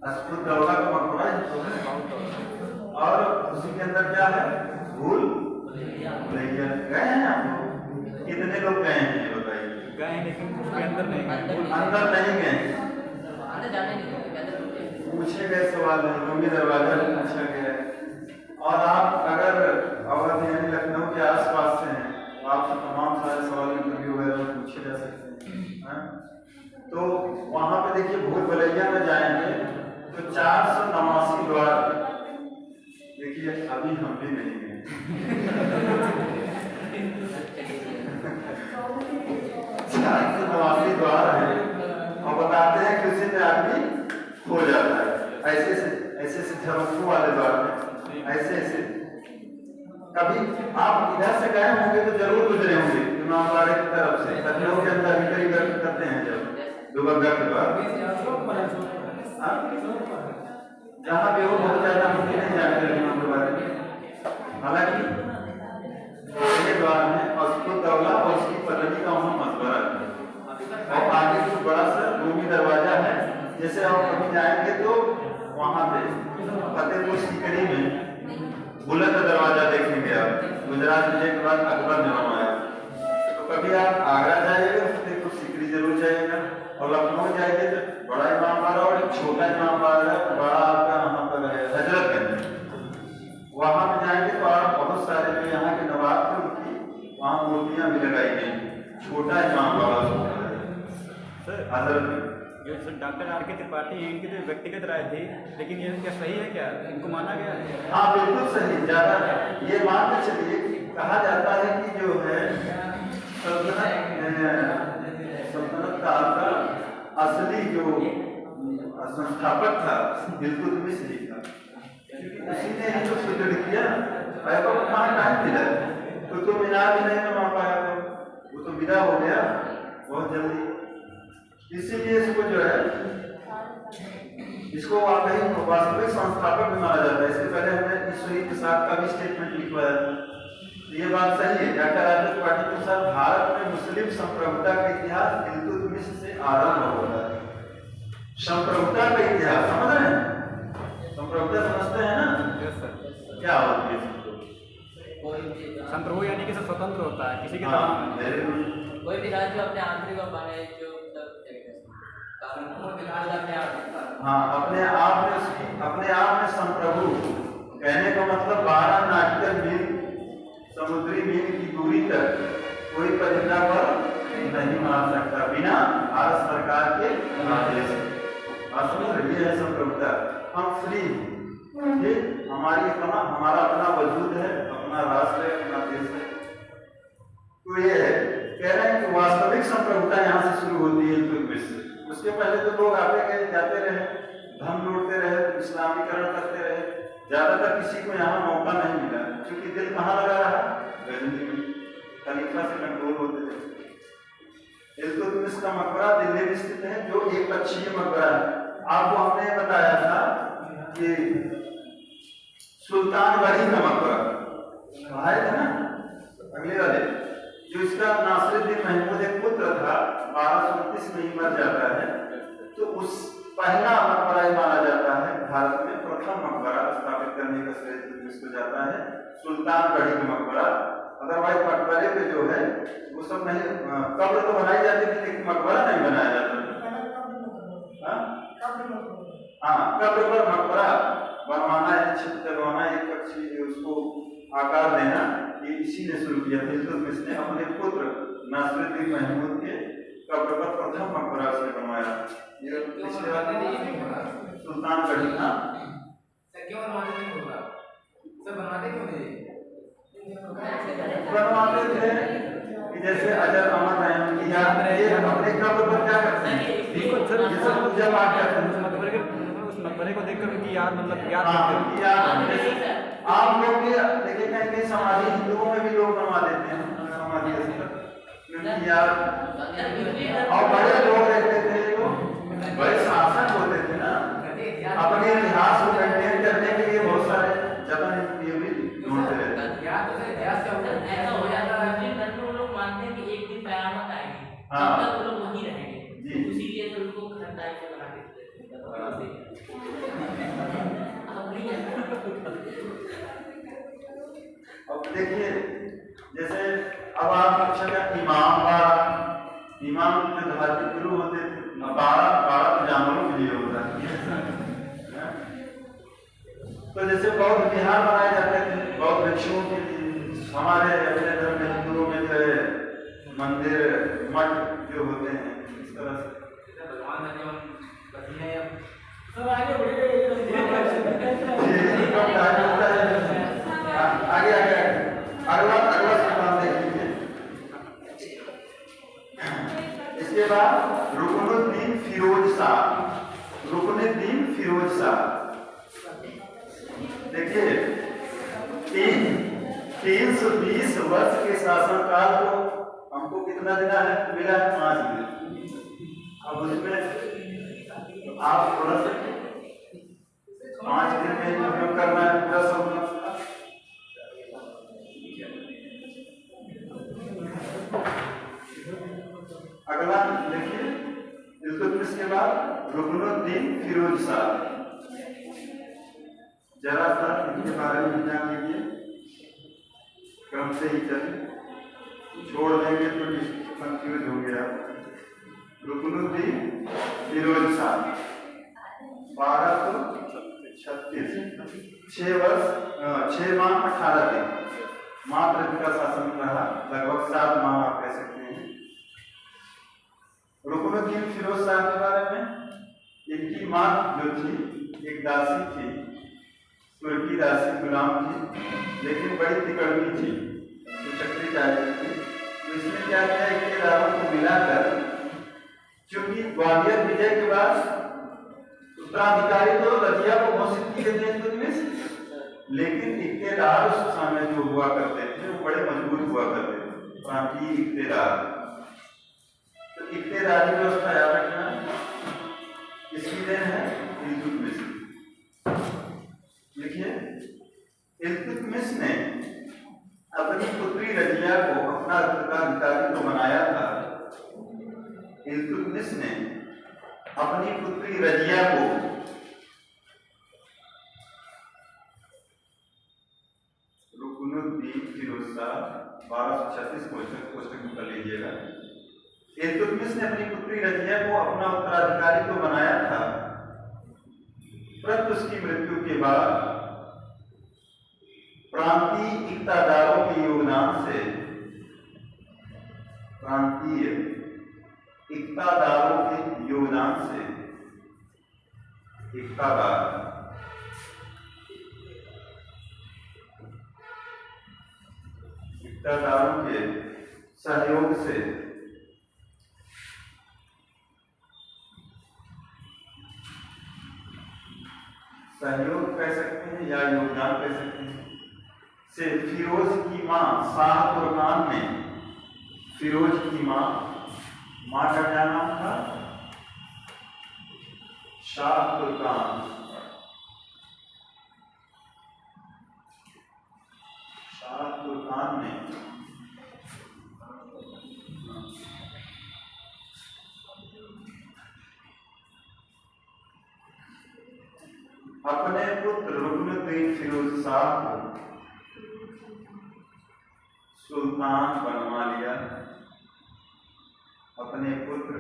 अस्पुद्दौला का मकबरा है, और उसी के अंदर क्या है? भूल भुलैया। गए हैं आप लोग? कितने लोग गए हैं ये बताइए? गए हैं लेकिन उसके अंदर नहीं गए। अंदर नहीं गए, पूछे गए सवाल नहीं, रूमी दरवाजा पूछा गया है। और आप अगर अवध यानी लखनऊ के आसपास से हैं तो आपसे तमाम सारे सवाल इंटरव्यू वगैरह में पूछे जा सकते हैं। तो वहां पे देखिए भूल भुलैया में जाएंगे तो 489 द्वार देखिए, अभी हम भी नहीं गए। 489 द्वार है और बताते हैं कि उसी में आदमी हो जाता है। ऐसे ऐसे झरोखों वाले द्वार में ऐसे कभी आप इधर से गए होंगे तो जरूर गुजरे होंगे इमाम बाड़े की तरफ से। लखनऊ के अंदर भीतरी करते हैं जब दुबग्गा के द्वार, जहाँ भी हो बहुत ज्यादा हम नहीं जानते इमाम के बारे में। हालांकि ये द्वार में अस्पुद्दौला और उसकी पत्नी का वहाँ मकबरा है, और आगे कुछ बड़ा सा रूमी दरवाजा है। जैसे आप कभी जाएंगे तो वहां पे फतेहपुर सीकरी में बुलंद दरवाजा देखेंगे आप, गुजरात विजय के बाद अकबर ने बनवाया। तो कभी आप आगरा जाइएगा फतेहपुर सीकरी जरूर जाइएगा, और लखनऊ जाइए तो बड़ा इमाम बाड़ा और एक छोटा इमाम बाड़ा है, बड़ा आपका वहाँ पर है हजरतगंज। वहां पे जाएंगे तो आप बहुत सारे जो यहाँ के नवाब थे उनकी वहाँ मूर्तियां भी लगाई गई। छोटा इमाम बाड़ा सर हजरतगंज। जो सर डॉक्टर आर के त्रिपाठी इनकी तो व्यक्तिगत राय थी, लेकिन ये क्या सही है क्या? इनको माना गया है? हाँ बिल्कुल सही। ज्यादा ये मान के चलिए, कहा जाता है कि जो है सल्तनत काल का असली जो संस्थापक था इल्तुतमिश ही था, उसी ने ही तो सुदृढ़ किया। ऐबक खान टाइम मिला तो मीनार भी नहीं बना पाया था, वो तो विदा हो गया बहुत जल्दी। इसीलिए इसको जो है इसको वाकई वास्तविक संस्थापक भी माना जाता है। इससे पहले हमने ईश्वरी प्रसाद का भी स्टेटमेंट लिखवाया था। ये बात सही है, डॉक्टर आर के त्रिपाठी के अनुसार भारत में मुस्लिम संप्रभुता का इतिहास इल्तुतमिश से आरंभ होता है। संप्रभुता का इतिहास समझ रहे हैं? संप्रभुता समझते हैं ना? Yes sir. क्या होती है संप्रभु? यानी कि सब स्वतंत्र होता है किसी के हाँ, वेरी गुड। कोई भी राज्य अपने आंतरिक और बाहरी जो हाँ, अपने आप में संप्रभु कहने का मतलब 12 नाटिकल मील समुद्री मील की दूरी तक कोई परिंदा पर नहीं मार सकता बिना भारत सरकार के आदेश से। ये है संप्रभुता। हम फ्री ठीक, हमारा अपना वजूद है, अपना राष्ट्र है, अपना देश है। तो ये है कह रहे हैं कि वास्तविक संप्रभुता यहाँ से शुरू होती है इल्तुतमिश से। उसके पहले तो लोग आते गए जाते रहे, धन लूटते रहे, इस्लामीकरण करते रहे, ज्यादातर किसी को यहाँ मौका नहीं मिला, क्योंकि दिल कहाँ लगा रहा? गजनी में, खलीफा से कंट्रोल होते थे। इल्तुतमिश का मकबरा दिल्ली में स्थित है, जो एक कक्षीय मकबरा है। आपको हमने बताया था कि सुल्तान वली का मकबरा पढ़ाए थे ना अगले वाले, जो इसका नासिरुद्दीन महमूद एक पुत्र था, 1229 में ही मर जाता है। तो उस पहला मकबरा माना जाता है भारत में प्रथम मकबरा स्थापित करने का श्रेय इल्तुतमिश को जाता है, सुल्तानगढ़ी का मकबरा। अदरवाइज मकबरे पे जो है वो सब नहीं, कब्र तो बनाई जाती थी लेकिन मकबरा नहीं बनाया जाता था। हाँ, कब्र पर मकबरा बनवाना, एक छत करवाना, एक अच्छी उसको आकार देना, ये इसी ने शुरू किया था। इल्तुतमिश ने अपने पुत्र नासिरुद्दीन महमूद के कब्र पर प्रथम मकबरा उसने बनवाया। ये पिछले बात सुल्तानगढ़ी था। क्यों बनवाते थे? सब बनवाते क्यों थे? बनवाते थे कि जैसे अजर अमर रहम की याद रहे, अपने कब्र पर क्या करते हैं, पूजा पाठ करते हैं, उस मकबरे को देखकर उनकी याद, मतलब याद आप लोग भी देखिए कहीं कहीं समाधि हिंदुओं में भी लोग बनवा देते हैं समाधि स्थल, क्योंकि यार और बड़े लोग रहते थे, तो बड़े शासक होते थे ना, अपने इतिहास को मेंटेन करने के लिए बहुत सारे जतन ये भी ढूंढते रहते हैं। हाँ जी, इसीलिए तो उनको खरदाई से बना देते हैं। अब देखिए जैसे अब आप इमाम जो धार्मिक गुरु होते थे, 12 जानवरों के लिए होता है। तो जैसे बौद्ध विहार बनाए जाते थे बौद्ध भिक्षुओं के लिए, हमारे अपने धर्म में हिंदुओं में जो है मंदिर मठ जो होते हैं इस तरह से भगवान ने जो सब आगे बढ़े आगे अगला स्थान देख लीजिए। इसके बाद रुकनुद्दीन फिरोज शाह। देखिए 320 वर्ष के शासनकाल को हमको कितना देना है, मिला है 5 दिन। अब उसमें आप थोड़ा सा 5 दिन में उपयोग करना है पूरा सब। अगला देखिए इल्तुतमिश के बाद रुकनुद्दीन फिरोज शाह। जरा सा इनके बारे में जान लीजिए, क्रम से ही चले, छोड़ देंगे तो कंफ्यूज हो गया। रुकनुद्दीन फिरोज शाह 1236, 6 माह 18 दिन मात्र इनका शासन रहा, लगभग 7 माह आप कह सकते हैं। रुकनुद्दीन फिरोज शाह के बारे में, इनकी माँ जो थी एक दासी थी, तुर्की दासी गुलाम थी, लेकिन बड़ी तिकड़मी थी, जो चक्री जाती थी। तो इसने क्या किया, इकतेदारों को मिलाकर, क्योंकि ग्वालियर विजय के बाद उत्तराधिकारी तो रजिया को घोषित किए थे इल्तुतमिश, लेकिन इकतेदार उस समय जो हुआ करते थे वो बड़े मजबूत हुआ करते थे, प्रांतीय इकतेदार। तो इकतेदारी व्यवस्था याद रखना, इसकी देन है इल्तुतमिश। देखिए इल्तुतमिश ने अपनी पुत्री रजिया को अपना उत्तराधिकारी तो बनाया था। इल्तुतमिश ने अपनी पुत्री रजिया को रुकनुद्दीन फिरोज शाह 1236 कोष्टक में कर लीजिएगा। इल्तुतमिश ने अपनी पुत्री रजिया को अपना उत्तराधिकारी तो बनाया था, परंतु उसकी मृत्यु के बाद प्रांतीय इकतादारों के योगदान से इकतादारों के सहयोग से सहयोग कह सकते हैं या योगदान कह सकते हैं से फिरोज की मां शाह तुर्कान ने, फिरोज की मां का क्या नाम था, शाह तुर्कान। शाह तुर्कान ने अपने पुत्र रुकनुद्दीन फिरोज शाह को सुल्तान बनवा लिया। अपने पुत्र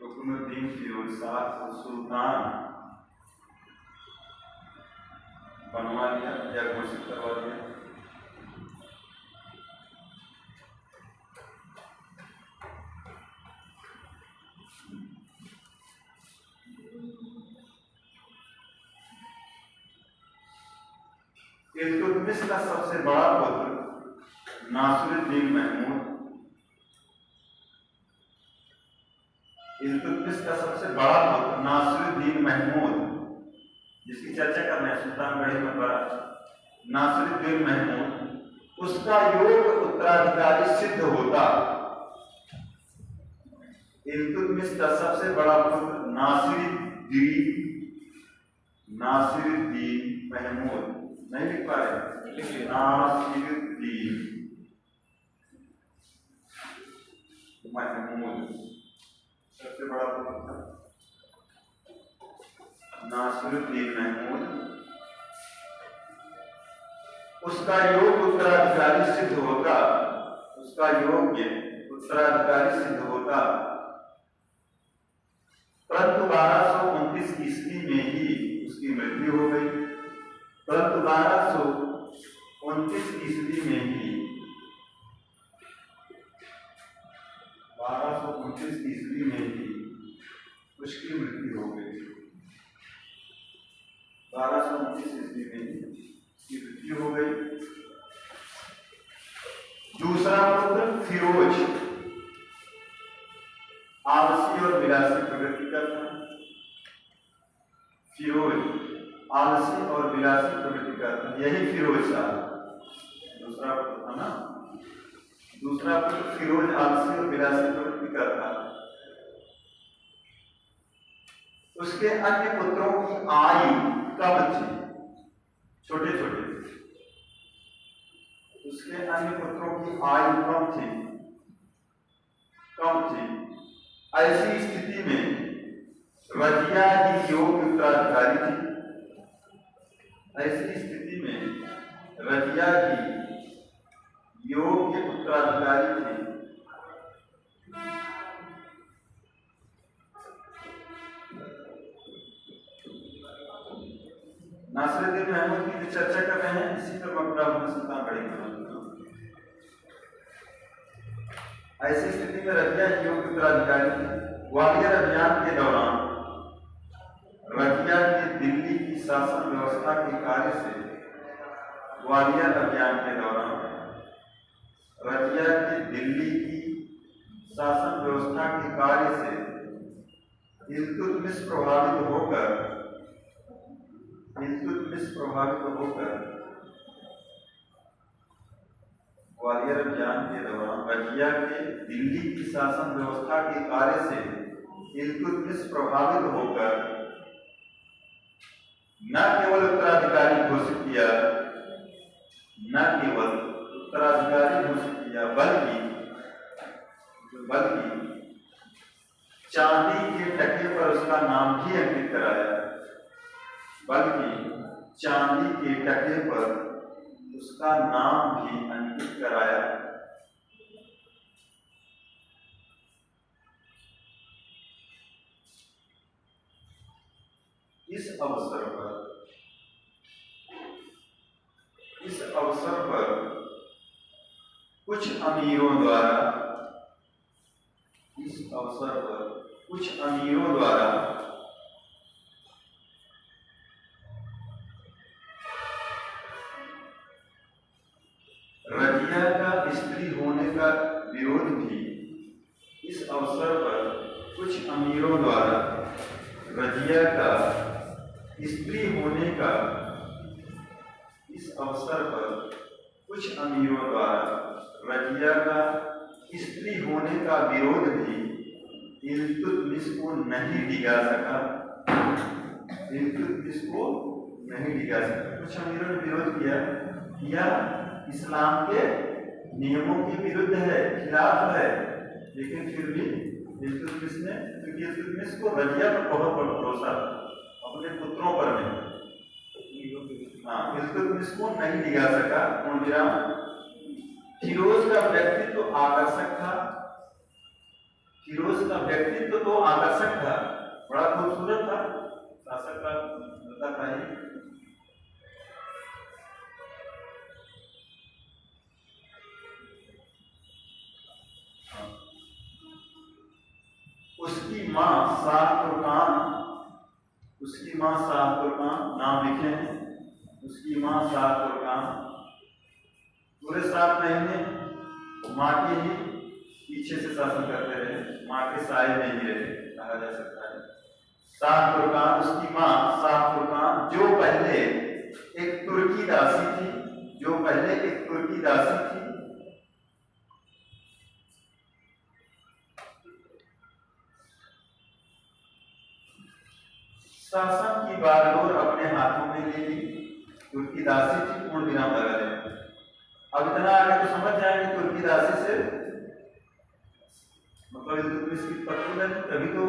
रुकनुद्दीन फिरोज शाह को सुल्तान बनवा लिया या घोषित करवा दिया। इल्तुतमिश का सबसे बड़ा पुत्र नासिरुद्दीन महमूद, इल्तुतमिश का सबसे बड़ा पुत्र नासिरुद्दीन महमूद, जिसकी चर्चा कर रहे हैं सुल्तानगढ़ी मकबरा, नासिरुद्दीन महमूद, उसका योग उत्तराधिकारी सिद्ध होता। इल्तुतमिश का सबसे बड़ा पुत्र नासिरुद्दीन महमूद, नहीं लिख पा रहे, नासिरुद्दीन महमूद सबसे बड़ा पुत्र नासिरुद्दीन महमूद, उसका योग उत्तराधिकारी सिद्ध होता, उसका योग्य उत्तराधिकारी सिद्ध होता। परंतु 1229 ईस्वी में ही उसकी मृत्यु हो गई। परंतु 1229 ईस्वी में ही 1229 ईस्वी में ही उसकी मृत्यु हो गई। 1229 ईस्वी में ही उसकी मृत्यु हो गई। दूसरा पुत्र फिरोज आलसी और विलासी प्रवृत्ति का था। फिरोज आलसी और विलासी प्रवृत्ति का था, यही फिरोज शाह दूसरा पुत्र था ना। दूसरा पुत्र फिरोज आलसी और विलासी प्रवृत्ति का था। उसके अन्य पुत्रों की आयु कम थी, छोटे छोटे। उसके अन्य पुत्रों की आयु कम थी। ऐसी स्थिति में रजिया ही योग्य उत्तराधिकारी थी। ऐसी स्थिति में रजिया ही योग्य उत्तराधिकारी थी। नासिरुद्दीन महमूद की जो चर्चा कर रहे हैं, इसी पर मकबरा सुल्तान बड़ी ऐसी स्थिति में रजिया ही योग्य उत्तराधिकारी थी। ग्वालियर अभियान के दौरान रजिया की दिल्ली की शासन व्यवस्था के कार्य से ग्वालियर अभियान के दौरान रजिया की दिल्ली की शासन व्यवस्था के कार्य से इल्तुतमिश प्रभावित होकर ग्वालियर अभियान के दौरान रजिया के दिल्ली की शासन व्यवस्था के कार्य से इल्तुतमिश प्रभावित होकर न केवल उत्तराधिकारी घोषित किया, न केवल उत्तराधिकारी घोषित किया, बल्कि चांदी के टके पर उसका नाम भी अंकित कराया। बल्कि चांदी के टके पर उसका नाम भी अंकित कराया। इस अवसर पर कुछ अमीरों द्वारा रजिया का स्त्री होने का विरोध भी, इस अवसर पर कुछ अमीरों द्वारा रजिया का स्त्री होने का, इस अवसर पर कुछ अमीरों द्वारा रजिया का स्त्री होने का विरोध भी इल्तुतमिश को नहीं डिगा सका। इल्तुतमिश को नहीं डिगा सका। कुछ अमीरों ने विरोध किया इस्लाम के नियमों के विरुद्ध है, खिलाफ है, लेकिन फिर भी इल्तुतमिश ने, क्योंकि इल्तुतमिश को रजिया पर बहुत भरोसा था, अपने पुत्रों पर नहीं। हाँ, इल्तुतमिश को नहीं दिया सका पूर्ण विराम। फिरोज का व्यक्तित्व तो आकर्षक था, फिरोज का व्यक्तित्व तो आकर्षक था, बड़ा खूबसूरत था, शासक का होता था ही। उसकी माँ शाह तुर्कान, उसकी माँ शाह तुर्कान, नाम लिखे हैं, उसकी माँ शाह तुर्कान पूरे 7 महीने माँ के ही पीछे से शासन करते रहे, माँ के साए में ही रहे, कहा जा सकता है। शाह तुर्कान, उसकी माँ शाह तुर्कान, जो पहले एक तुर्की दासी थी, जो पहले एक तुर्की दासी थी। शासन की बागडोर अपने हाथों में ले ली, तुर्की दासी थी, पूर्ण विराम लगा दें। अब इतना आगे तो समझ जाएंगे, तुर्की दासी से मतलब इल्तुतमिश की पत्नी में तभी तो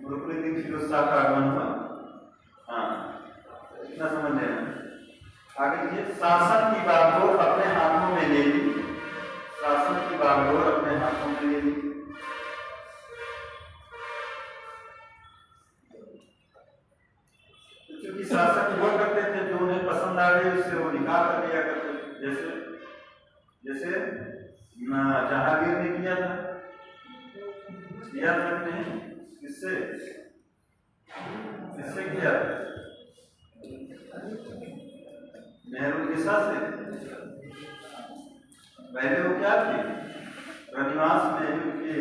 रुकनुद्दीन फिरोज शाह का आगमन हुआ। हाँ, इतना समझ लेना। आगे ये शासन की बागडोर अपने हाथों में ले ली, शासन की बागडोर अपने हाथों में ले ली। क्योंकि शासक हुआ करते थे, जो उन्हें पसंद आ गए उससे वो निकाह कर लिया करते थे। जैसे जहांगीर ने किया था कि नहीं, किससे किया? मेहरुनिसा से। पहले वो क्या थी, रनिवास में उनकी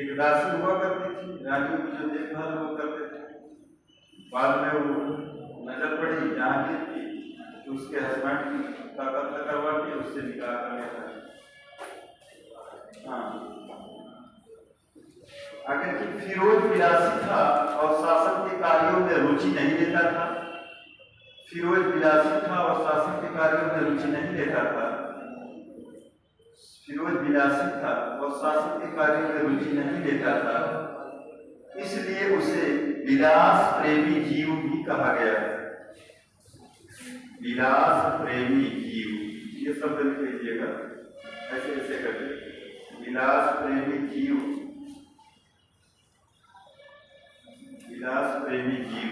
एक दासी हुआ करती थी, रानियों की जो देखभाल वो करते थे। बाद में वो नजर पड़ी जहांगीर की, तो उसके हस्बैंड का कत्ल करवा के उससे निकाह कर लिया था। हाँ, आगे कि फिरोज विलासी था और शासन के कार्यों में रुचि नहीं लेता था। फिरोज विलासी था और शासन के कार्यों में रुचि नहीं लेता था। फिरोज विलासी था और शासन के कार्यों में रुचि नहीं लेता था, इसलिए उसे विलास प्रेमी जीव भी कहा गया है। विलास प्रेमी जीव, ये शब्द लिख लीजिएगा, ऐसे ऐसे करके, विलास प्रेमी जीव, विलास प्रेमी जीव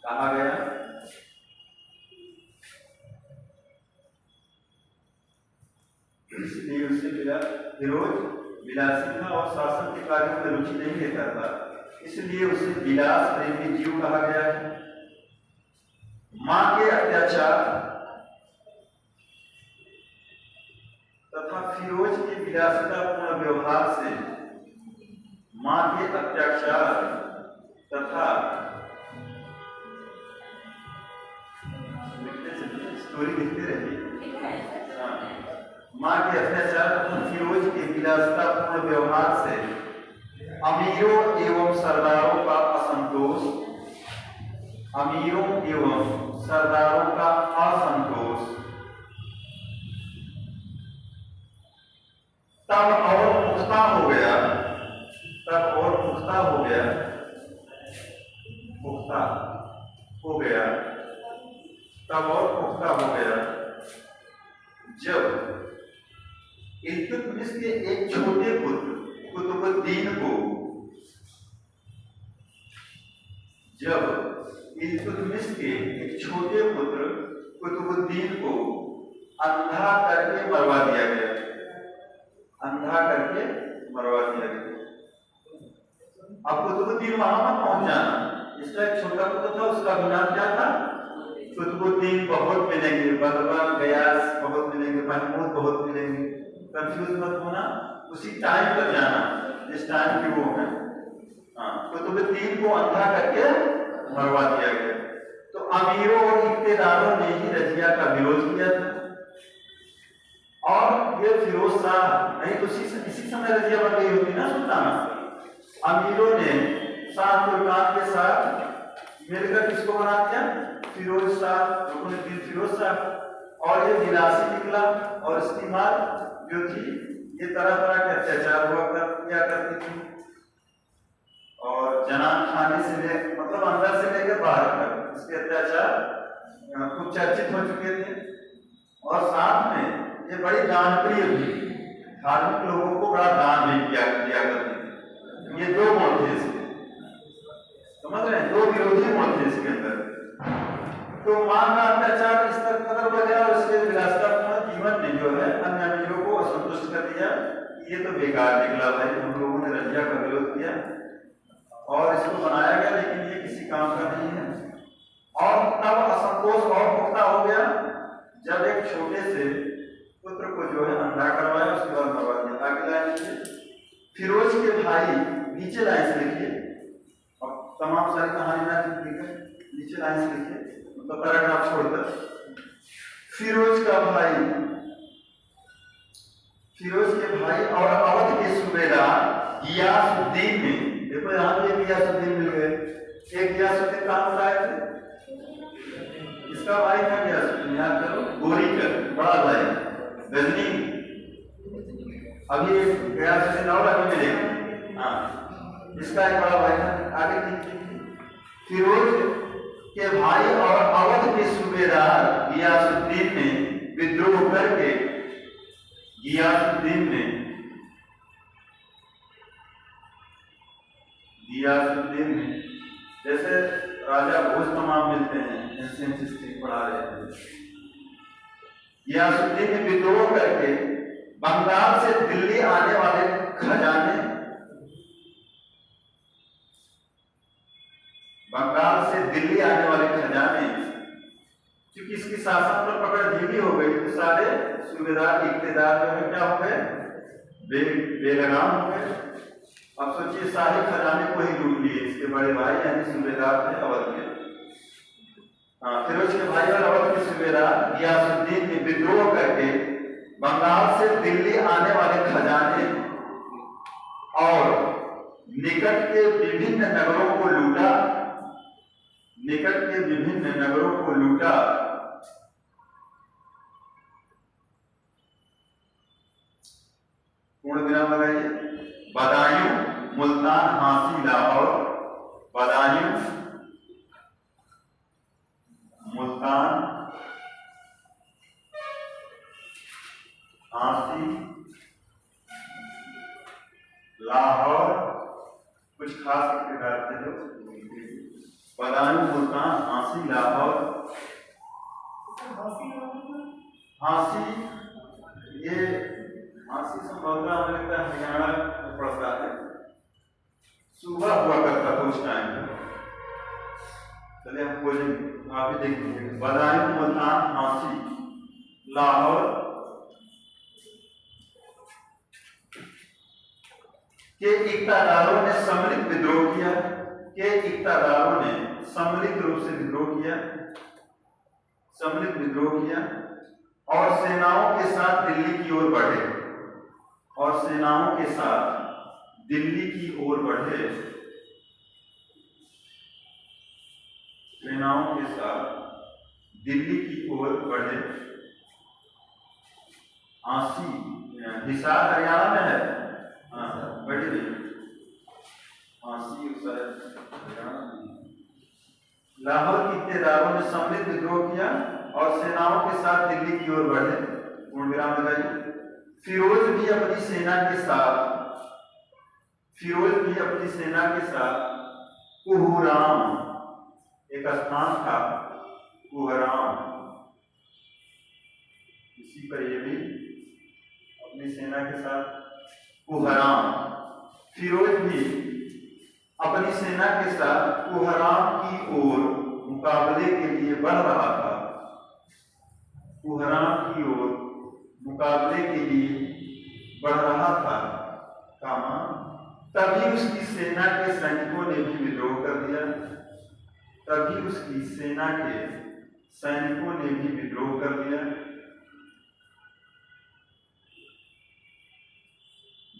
कहा गया। इसलिए उसे फिरोज विलासी था और शासन के कार्यों में रुचि नहीं लेता था, इसलिए उसे विलास प्रेमी जीव कहा गया है। मां के अत्याचार तथा फिरोज के विलासितापूर्ण व्यवहार से मां के अत्याचार तथा स्टोरी लिखते रहिए। मां के अत्याचार तथा फिरोज के विलासितापूर्ण व्यवहार से अमीरों एवं सरदारों का असंतोष, अमीरों एवं सरदारों का असंतोष तब और पुख्ता हो गया, तब और पुख्ता हो गया, पुख्ता हो गया, तब और पुख्ता हो गया जब इल्तुतमिश के एक छोटे पुत्र कुतुबुद्दीन को, जब इल्तुतमिश के एक छोटे पुत्र कुतुबुद्दीन को अंधा करके मरवा दिया गया, अंधा करके मरवा दिया गया। अब कुतुबुद्दीन वहां पर पहुंच जाना, इसका एक छोटा पुत्र था, उसका नाम क्या था? कुतुबुद्दीन। बहुत मिलेंगे, बलबन, गयास बहुत मिलेंगे, महमूद बहुत मिलेंगे, कंफ्यूज मत होना, उसी टाइम पर जाना जिस टाइम की वो है। हाँ, कुतुबुद्दीन को अंधा करके मरवा दिया गया। तो अमीरों और इक्तेदारों ने ही रजिया का विरोध किया था, और ये फिरोज शाह नहीं तो इसी समय रजिया बन गई होती ना सुल्ताना। अमीरों ने शाह तुर्कान के साथ मिलकर किसको बना दिया? फिरोज शाह, रुकनुद्दीन फिरोज शाह। और ये विलासी निकला, और इसकी मां जो थी ये तरह तरह के अत्याचार हुआ किया करती थी। और जनान खाने से ले मतलब अंदर से लेकर बाहर तक इसके अत्याचार कुछ चर्चित हो चुके थे। और साथ में ये बड़ी दानप्रिय भी, धार्मिक लोगों को बड़ा दान भी किया करती थी। ये दो मोड़ थे इसके, समझ रहे हैं, दो विरोधी मोड़ थे इसके अंदर। तो मां का अत्याचार इस तरह कदर बढ़ गया और इसके विलासितापूर्ण जीवन ने जो है अन्य अमीरों को असंतुष्ट कर दिया। ये तो बेकार निकला भाई, हम लोगों ने रजिया का विरोध किया और इसको बनाया गया, लेकिन ये किसी काम का नहीं है। और तब असंतोष और पुख्ता हो गया जब एक छोटे से पुत्र को जो है अंधा करवाया, उसके बाद मरवा दिया। आगे लाइन लिखिए, फिरोज के भाई, नीचे लाइन से लिखिए, और तमाम सारी कहानी ना लिखिए, नीचे लाइन से लिखिए, मतलब पैराग्राफ छोड़कर। फिरोज का भाई, फिरोज के भाई और अवध के सूबेदार गियासुद्दीन ने, देखो यहाँ पे गियासुद्दीन मिल गए। एक गियासुद्दीन कहाँ से आए थे? इसका भाई था गियासुद्दीन, याद करो, गोरीकर बड़ा भाई, गजनी। अभी गियासुद्दीन और अभी मिलेगा। हाँ, इसका एक बड़ा भाई था। आगे फिरोज के भाई और अवध के सूबेदार गियासुद्दीन ने विद्रोह करके, गियासुद्दीन ने जैसे राजा भोज तमाम मिलते हैं, एंशिएंट हिस्ट्री पढ़ा रहे थे। गियासुद्दीन ने विद्रोह करके बंगाल से दिल्ली आने वाले खजाने, बंगाल से दिल्ली आने वाले खजाने, क्योंकि इसकी शासन पर पकड़ ढीली हो गई तो सारे सूबेदार इख्तियार जो है क्या हो गए, बेलगाम हो गए। अब सोचिए सारे खजाने को ही लूट लिए इसके बड़े भाई यानी सूबेदार थे अवध के। फिरोज के भाई और अवध के सूबेदार गियासुद्दीन ने विद्रोह करके बंगाल से दिल्ली आने वाले खजाने और निकट के विभिन्न नगरों को लूटा, निकट के विभिन्न नगरों को लूटा। पूर्ण विराम लगाइए। बदायूं, मुल्तान, हांसी, लाहौर, बदायूं, मुल्तान, हांसी, लाहौर, कुछ खास किरदार थे जो बदायूं, मुल्तान, हांसी, लाहौर। हांसी, ये हांसी संभवतः हमें लगता है हरियाणा में पड़ता है। सुबह हुआ करता था उस टाइम पे। चलिए हम खोजेंगे, आप भी देख लीजिए। बदायूं, मुल्तान, हांसी, लाहौर के इक्तादारों ने सम्मिलित विद्रोह किया, के इक्तादारों ने सम्मिलित रूप से विद्रोह किया, सम्मिलित विद्रोह किया और सेनाओं के साथ दिल्ली की ओर बढ़े, और सेनाओं के साथ दिल्ली की ओर बढ़े, सेनाओं के साथ दिल्ली की ओर बढ़े। हांसी, हिसार हरियाणा में है। हाँ, बढ़ी नहीं, हांसी हरियाणा में। लाहौर के इख्तियारों ने सम्मिलित विद्रोह किया और सेनाओं के साथ दिल्ली की ओर बढ़े। पूर्ण विराम लगाइए। फिरोज भी अपनी सेना के साथ, फिरोज भी अपनी सेना के साथ कुहराम, एक स्थान था कुहराम, इसी पर ये भी अपनी सेना के साथ कुहराम, फिरोज भी अपनी सेना के साथ कुहराम की ओर मुकाबले के लिए बढ़ रहा था, कुहराम की ओर मुकाबले के लिए बढ़ रहा था। कामा तभी उसकी सेना के सैनिकों ने भी विद्रोह कर दिया, तभी उसकी सेना के सैनिकों ने भी विद्रोह कर दिया,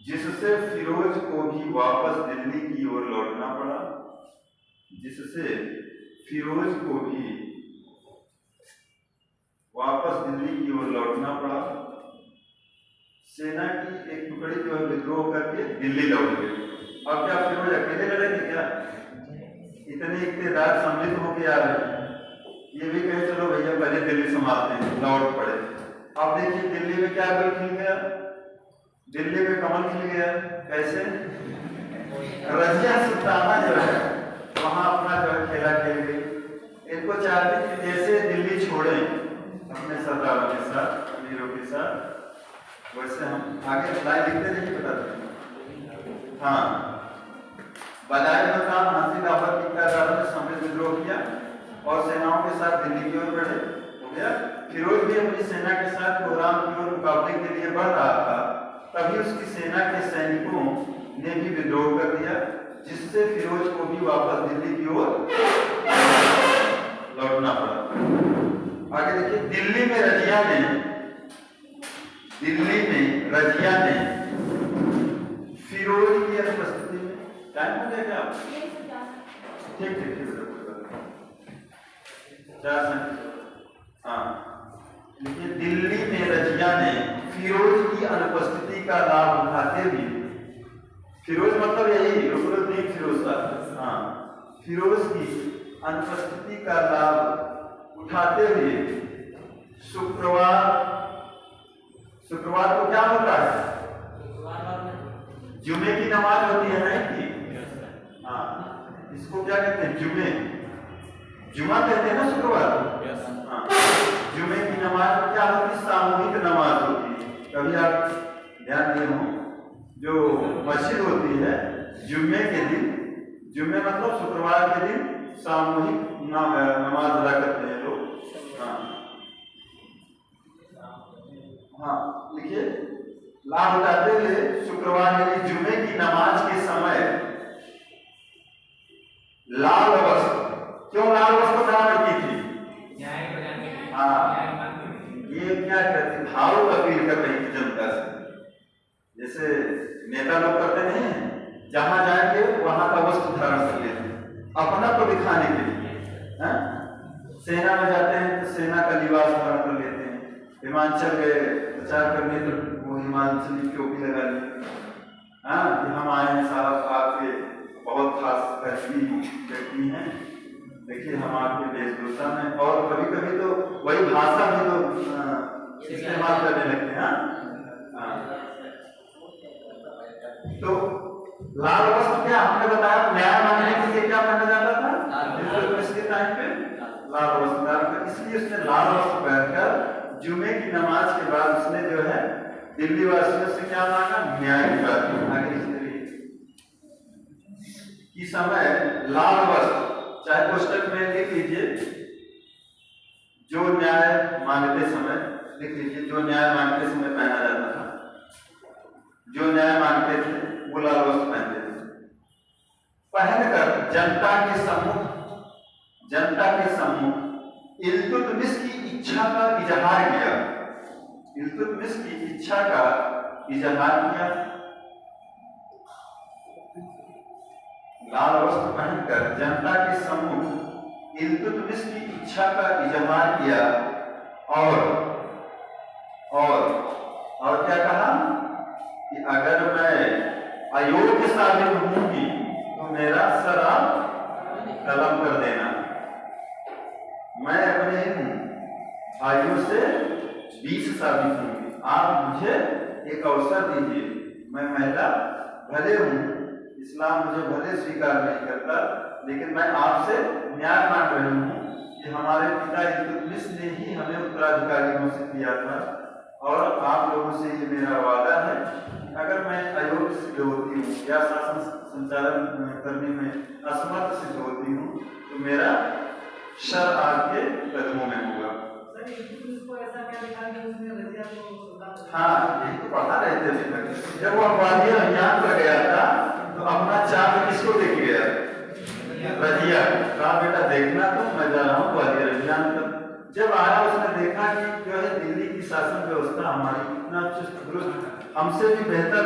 जिससे फिरोज को भी वापस दिल्ली की ओर लौटना पड़ा, जिससे फिरोज को भी वापस दिल्ली की ओर लौटना पड़ा। सेना की एक टुकड़ी जो है विद्रोह करके दिल्ली लौट गई। अब क्या फिरोज अकेले लड़ेंगे क्या? इतने इक़्तिदार सम्मिलित होके आ रहे हैं, ये भी कहे चलो भैया पहले दिल्ली संभालते हैं, लौट पड़े। अब देखिए दिल्ली में क्या गल खिल गया, दिल्ली में कमल खिल गया। कैसे? रजिया सुल्ताना जो है वहां अपना जो है खेला खेल गई। इनको चाहते कि जैसे दिल्ली छोड़े अपने सरदारों के साथ, अमीरों के साथ, वैसे हम आगे लाइन लिखते नहीं बताते। हाँ, बजाय मकाम हासिल आफत की तादाद ने सम्मिलित विद्रोह किया और सेनाओं के साथ दिल्ली की ओर बढ़े। हो गया। फिरोज भी अपनी सेना के साथ कोहराम की ओर मुकाबले के लिए बढ़ रहा था, तभी उसकी सेना के सैनिकों ने भी विद्रोह कर दिया, जिससे फिरोज को भी वापस दिल्ली की ओर लौटना पड़ा। आगे देखिए, दिल्ली में रजिया ने फिरोज की अनुपस्थिति में, टाइम हो गया क्या? ठीक ठीक ठीक, हाँ, देखिए दिल्ली में रजिया ने फिरोज की अनुपस्थिति का लाभ उठाते हुए, फिरोज मतलब यही रुकनुद्दीन फिरोज साहब, हाँ, फिरोज की अनुपस्थिति का लाभ उठाते हुए शुक्रवार को क्या होता है? जुमे की नमाज होती है ना कि, हाँ, इसको क्या कहते हैं? जुमा कहते हैं ना शुक्रवार को। हाँ, जुमे की नमाज क्या होती है? सामूहिक नमाज होती है। कभी आप ध्यान दिए हो, जो मस्जिद होती है जुम्मे के दिन, जुम्मे मतलब शुक्रवार के दिन सामूहिक नमाज अदा करते हैं लोग। हाँ, देखिए, लाभ उठाते हुए शुक्रवार यानी जुम्मे की नमाज के समय लाल वस्त्र, क्यों लाल वस्त्र धारण की थी? हाँ, ये क्या करती, भाव अपील कर रही थी जनता से, जैसे नेता लोग करते नहीं, जहां जाएंगे वहां का वस्त्र धारण कर लेते हैं अपना को दिखाने के लिए। हाँ? सेना में जाते हैं तो सेना का लिबास धारण कर लेते हैं, हिमाचल गए प्रचार करने तो वो हिमाचली टोपी लगा ली। हाँ, कि हम आए हैं साहब, आपके बहुत खास व्यक्ति हैं, देखिए हम आपके वेशभूषा में, और कभी कभी तो वही भाषा भी तो इस्तेमाल करने लगते हैं। हाँ, तो लाल वस्त्र क्या हमने बताया, न्याय मांगने के लिए क्या पहना जाता था? इसके टाइम पे लाल वस्त्र डालकर, इसलिए उसने लाल वस्त्र पहनकर जुमे की नमाज के बाद उसने जो है दिल्ली वासियों से क्या मांगा? न्याय की बात। आगे इस समय लाल वस्त्र, चाहे पुस्तक में लिख लीजिए, जो न्याय मांगते समय, लिख लीजिए, जो न्याय मांगते समय पहना जाता था, जो न्याय मांगते थे वो लाल वस्त्र पहनते थे। पहनकर जनता के सम्मुख इल्तुतमिश की इच्छा का इजहार किया, इल्तुतमिश की इच्छा का इजहार किया। लाल वस्त्र पहनकर जनता के सम्मुख इल्तुतमिश की इच्छा का इजहार किया और क्या कहा कि अगर मैं अयोग्य साबित होंगी तो मेरा सर आप कलम कर देना। मैं अपने इन भाइयों से 20 साबित होंगी, आप मुझे एक अवसर दीजिए। मैं महिला भले हूं, इस्लाम मुझे भले स्वीकार नहीं करता, लेकिन मैं आपसे न्याय मांग रही हूं कि हमारे पिता इल्तुतमिश ने ही हमें उत्तराधिकारी घोषित किया था, और आप लोगों से ये मेरा वादा है, अगर मैं अयोग्य सिद्ध होती हूँ या शासन संचालन करने में असमर्थ सिद्ध होती हूँ तो मेरा सर आपके कदमों में होगा। हाँ, यही तो पढ़ा रहे थे अभी तक। जब वो ग्वालियर अभियान पर गया था तो अपना चांद किसको देख गया? रजिया। कहा बेटा देखना, तो मैं जा रहा हूँ ग्वालियर अभियान पर। जब आया उसने देखा कि जो है दिल्ली की शासन व्यवस्था हमारी इतना चुस्त दुरुस्त, हमसे भी बेहतर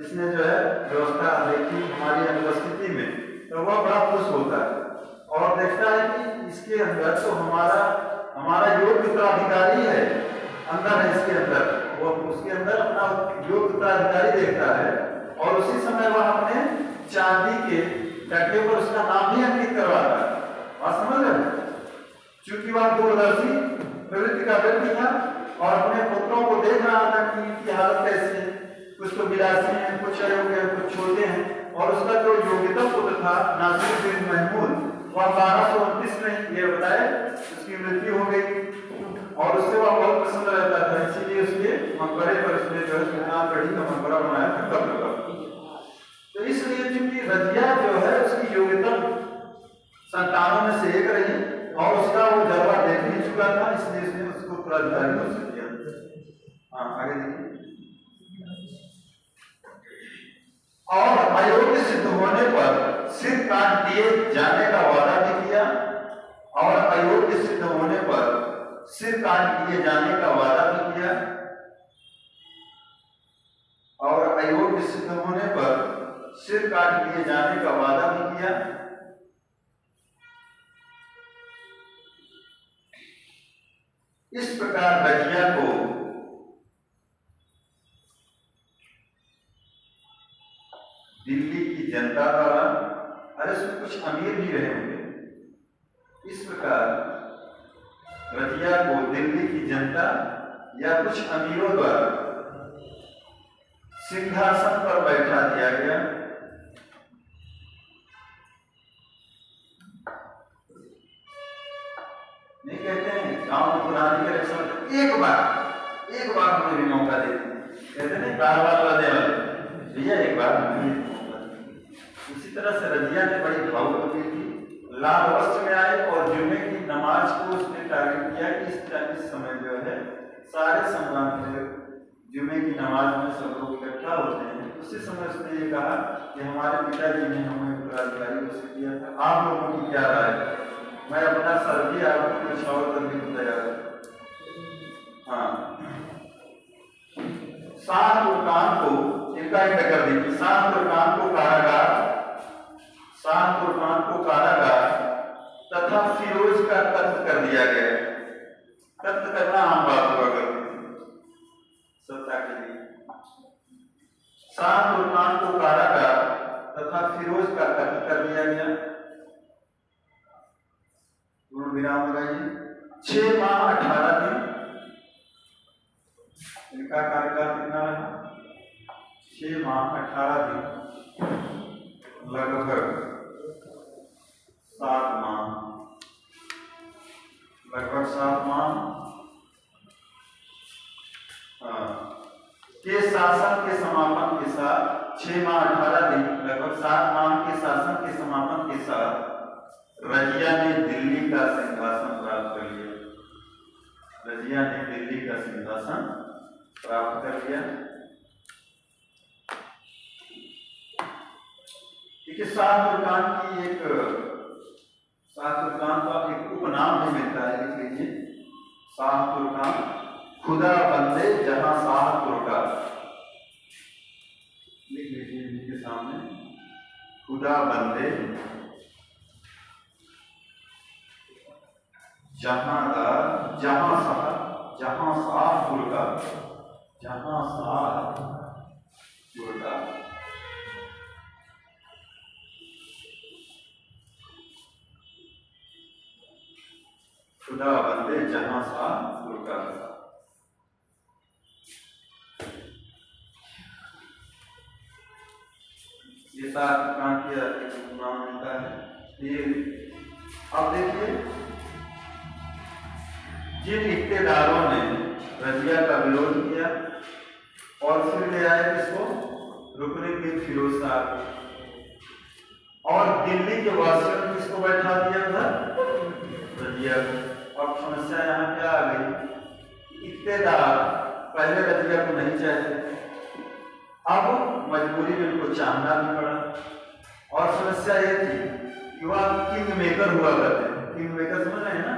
इसने जो है व्यवस्था देखी हमारी अनुपस्थिति में, तो वह बड़ा खुश होता है और देखता है कि इसके अंदर तो हमारा योग्य उत्तराधिकारी है, अंदर है इसके अंदर, वो उसके अंदर अपना योग्य उत्तराधिकारी देखता है, और उसी समय वह अपने नदी के तटे पर उसका नाम भी अंकित करवाता है। बात समझ रहे? चूंकि वह दूरदर्शी प्रवृत्ति का व्यक्ति था और अपने पुत्रों को देख रहा था कि इनकी हालत कैसी है, कुछ तो विलासी हैं, कुछ अयोग्य हैं, कुछ छोटे हैं, और उसका जो योग्यतम पुत्र था नासिरुद्दीन महमूद, वह 1229 में ये बताया उसकी मृत्यु हो गई और उससे वह बहुत प्रसन्न रहता था, इसीलिए उसके मकबरे पर उसने जो है सुल्तान गढ़ी का मकबरा बनाया था कब्र पर। तो इसलिए चूंकि रजिया जो है उसकी योग्यतम संतानों में से एक रही और उसका वो जलवा देख नहीं चुका था, इसलिए उसने उसको उत्तराधिकारी घोषित किया। हाँ आगे देखिए। और अयोग्य सिद्ध होने पर सिर काट दिए जाने का वादा भी किया और अयोग्य सिद्ध होने पर सिर काट दिए जाने का वादा भी किया और अयोग्य सिद्ध होने पर सिर काट दिए जाने का वादा भी किया। इस प्रकार रजिया को दिल्ली की जनता द्वारा, अरे उसमें कुछ अमीर भी रहे होंगे, इस प्रकार रजिया को दिल्ली की जनता या कुछ अमीरों द्वारा सिंहासन पर बैठा दिया गया। नहीं कहते हैं गांव में पुरानी इलेक्शन एक बार हमें भी मौका देते हैं, कहते नहीं बार वादे वाले भैया एक बार हमें मौका देते। इसी तरह से रजिया ने बड़ी भावुक होती थी, लाल वस्त्र में आए और जुम्मे की नमाज को उसने टारगेट किया कि इस समय जो है सारे संबंध जुम्मे की नमाज में सब लोग इकट्ठा होते हैं। उसी समय उसने ये कहा कि हमारे पिताजी ने हमें उत्तराधिकारी घोषित किया था, आप लोगों की क्या राय है? मैं अपना सर्दी आपको कुछ और करने को तैयार हूं। हाँ, शाह तुर्कान को इनका एक कर दीजिए। शाह तुर्कान को कारागार तथा फिरोज का कत्ल कर दिया गया। कत्ल करना आम बात हुआ करती थी सत्ता के लिए। शाह तुर्कान को कारागार तथा फिरोज का कत्ल कर दिया गया। विराम लगाइए। 6 माह 18 दिन इनका कार्यकाल कितना रहा? 6 माह 18 दिन, लगभग 7 माह के शासन के समापन के साथ 6 माह 18 दिन लगभग 7 माह के शासन के समापन के साथ रजिया ने दिल्ली का सिंहासन प्राप्त कर लिया। रजिया ने दिल्ली का सिंहासन प्राप्त कर लिया। देखिए शाह तुर्कान का एक उपनाम भी मिलता है, लिख लीजिए। शाह तुर्कान खुदा बंदे जहां शाह तुर्का, लिख लीजिए इनके सामने। खुदा बंदे जहां शाह तुर्का, जहां शाह तुर्का। खुदा बंदे जहां शाह तुर्का। ये शाह तुर्कान की नाम मिलता है। ये अब देखिए, जिन इख्तियारों ने रजिया का विरोध किया और फिर ले आए किसको? रुकनुद्दीन फिरोज साहब, और दिल्ली के वासियों ने किसको बैठा दिया था? रजिया को। अब समस्या यहाँ क्या आ गई? इख्तियार पहले रजिया को नहीं चाहते, अब मजबूरी में उनको चाहना भी पड़ा। और समस्या ये थी कि वह किंग मेकर हुआ करते थे। किंग मेकर समझ रहे हैं ना,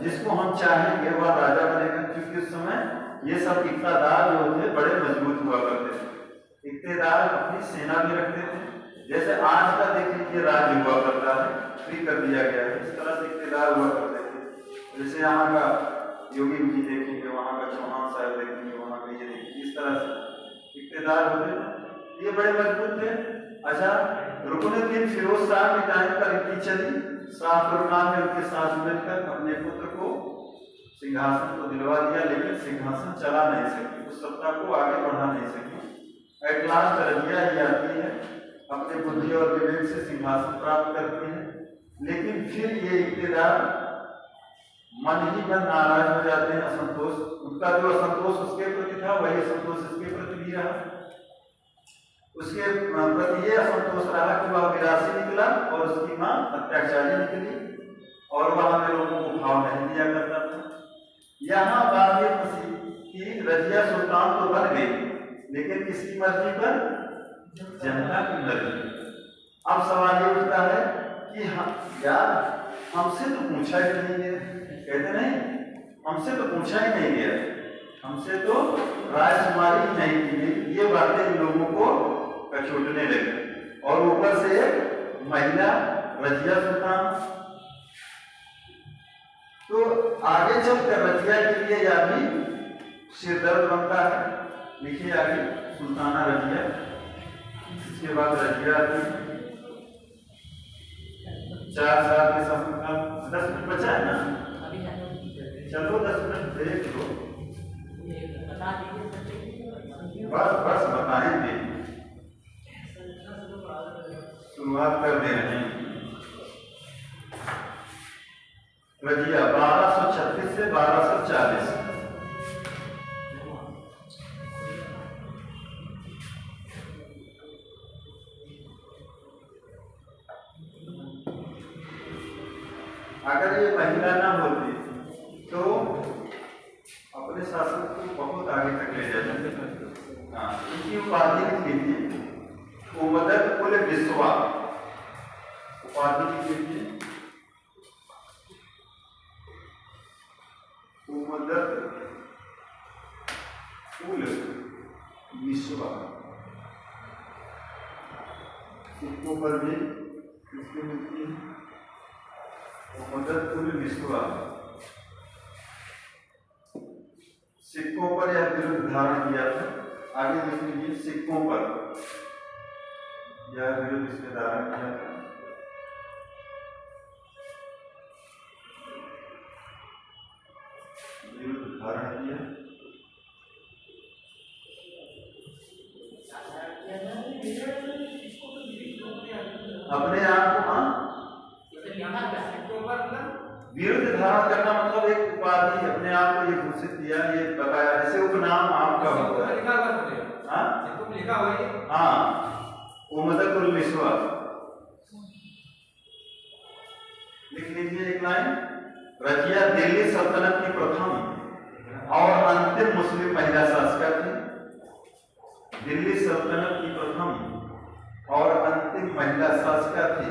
जिसको हम चाहेंगे वह राजा बनेगा। क्योंकि उस समय ये सब इख्तियार जो थे बड़े मजबूत हुआ करते थे। इख्तियार अपनी सेना भी रखते थे, जैसे आज का देख लीजिए राज्य हुआ करता है, फ्री कर दिया गया है, इस तरह से इख्तियार हुआ करते थे। जैसे यहाँ का योगी जी देखेंगे, वहाँ का चौहान साहब देखेंगे, वहाँ का ये देखेंगे, इस तरह से इख्तियार होते थे। ये बड़े मजबूत थे अच्छा, रुकनुद्दीन फिरोज शाह के टाइम पर इनकी चली, शाह फुरकान ने उनके साथ मिलकर अपने पुत्र को सिंहासन को दिलवा दिया, लेकिन सिंहासन चला नहीं सकी, उस सत्ता को आगे बढ़ा नहीं सकी। एट लास्ट रजिया ही आती है, अपने बुद्धि और विवेक से सिंहासन प्राप्त करती है, लेकिन फिर ये इख्तियार मन ही मन नाराज हो जाते हैं, असंतोष, उनका जो असंतोष उसके प्रति था वही असंतोष इसके प्रति भी रहा। उसके प्रति ये असंतोष रहा कि वह विरासी निकला और उसकी मां अत्याचारी निकली और वह हमें लोगों को भाव नहीं दिया करता था। यहाँ बात ये फंसी कि रजिया सुल्तान तो बन गई, लेकिन किसकी मर्जी पर? जनता की मर्जी। अब सवाल ये उठता है कि हम यार हमसे तो पूछा ही नहीं गया, कहते नहीं हमसे तो पूछा ही नहीं गया, हमसे तो राय शुमारी नहीं की गई। ये बातें इन लोगों को कचोटने लगी और ऊपर से एक महिला रजिया सुल्तान। तो आगे चलकर रजिया के लिए यह भी सिरदर्द बनता है। लिखिए आगे सुल्ताना रजिया, इसके बाद रजिया आती 4 साल के समय। 10 मिनट बचा है ना, चलो 10 मिनट देख लो, बस बताएंगे, शुरुआत कर दे रहे हैं। रजिया 1236 से 1240। अगर ये महिला ना होती तो अपने शासन को बहुत आगे तक ले जाते। हाँ, इनकी उपाधि लिखी थी उमदत कुल विश्वा, उपाधि लिखी थी उमदत कुल विश्वा। सिक्कों पर भी इसकी मिलती है उमदत कुल विश्वा। सिक्कों पर यह विरुद्ध धारण किया था। आगे लिख लीजिए, सिक्कों पर यह विरुद्ध इसमें धारण किया था। विरुद्ध धारण किया, अपने आप को विरुद्ध धारण करना मतलब एक उपाधि अपने आप को ये घोषित किया, ये बताया, जैसे उपनाम आपका होता है। हाँ, उमदत उल विश्वा लिख लीजिए एक लाइन। रजिया दिल्ली सल्तनत की प्रथम और अंतिम मुस्लिम महिला शासिका थी। दिल्ली सल्तनत की प्रथम और अंतिम महिला शासिका थी।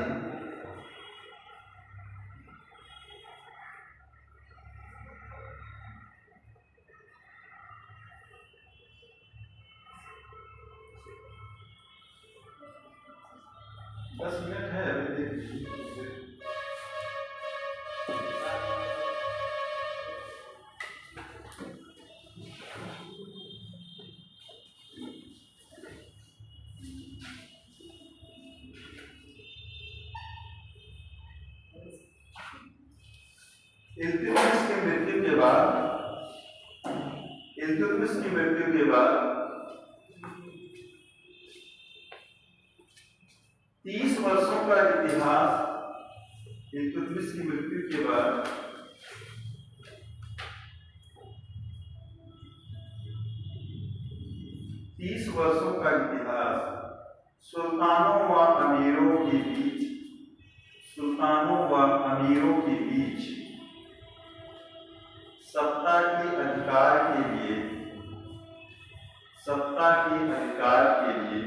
इल्तुतमिश की मृत्यु के बाद 30 वर्षों का इतिहास। इल्तुतमिश की मृत्यु के बाद 30 वर्षों का इतिहास सुल्तानों व अमीरों के बीच, सुल्तानों व अमीरों के बीच सत्ता के अधिकार के लिए, सत्ता के अधिकार के लिए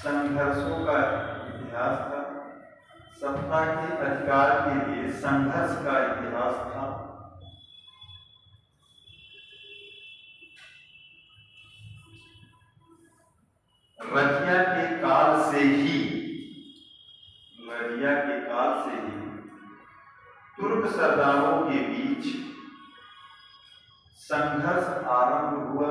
संघर्षों का इतिहास था। सत्ता के अधिकार के लिए संघर्ष का इतिहास था। रजिया के काल से ही, रजिया के काल से ही तुर्क सरदारों के बीच संघर्ष आरंभ हुआ।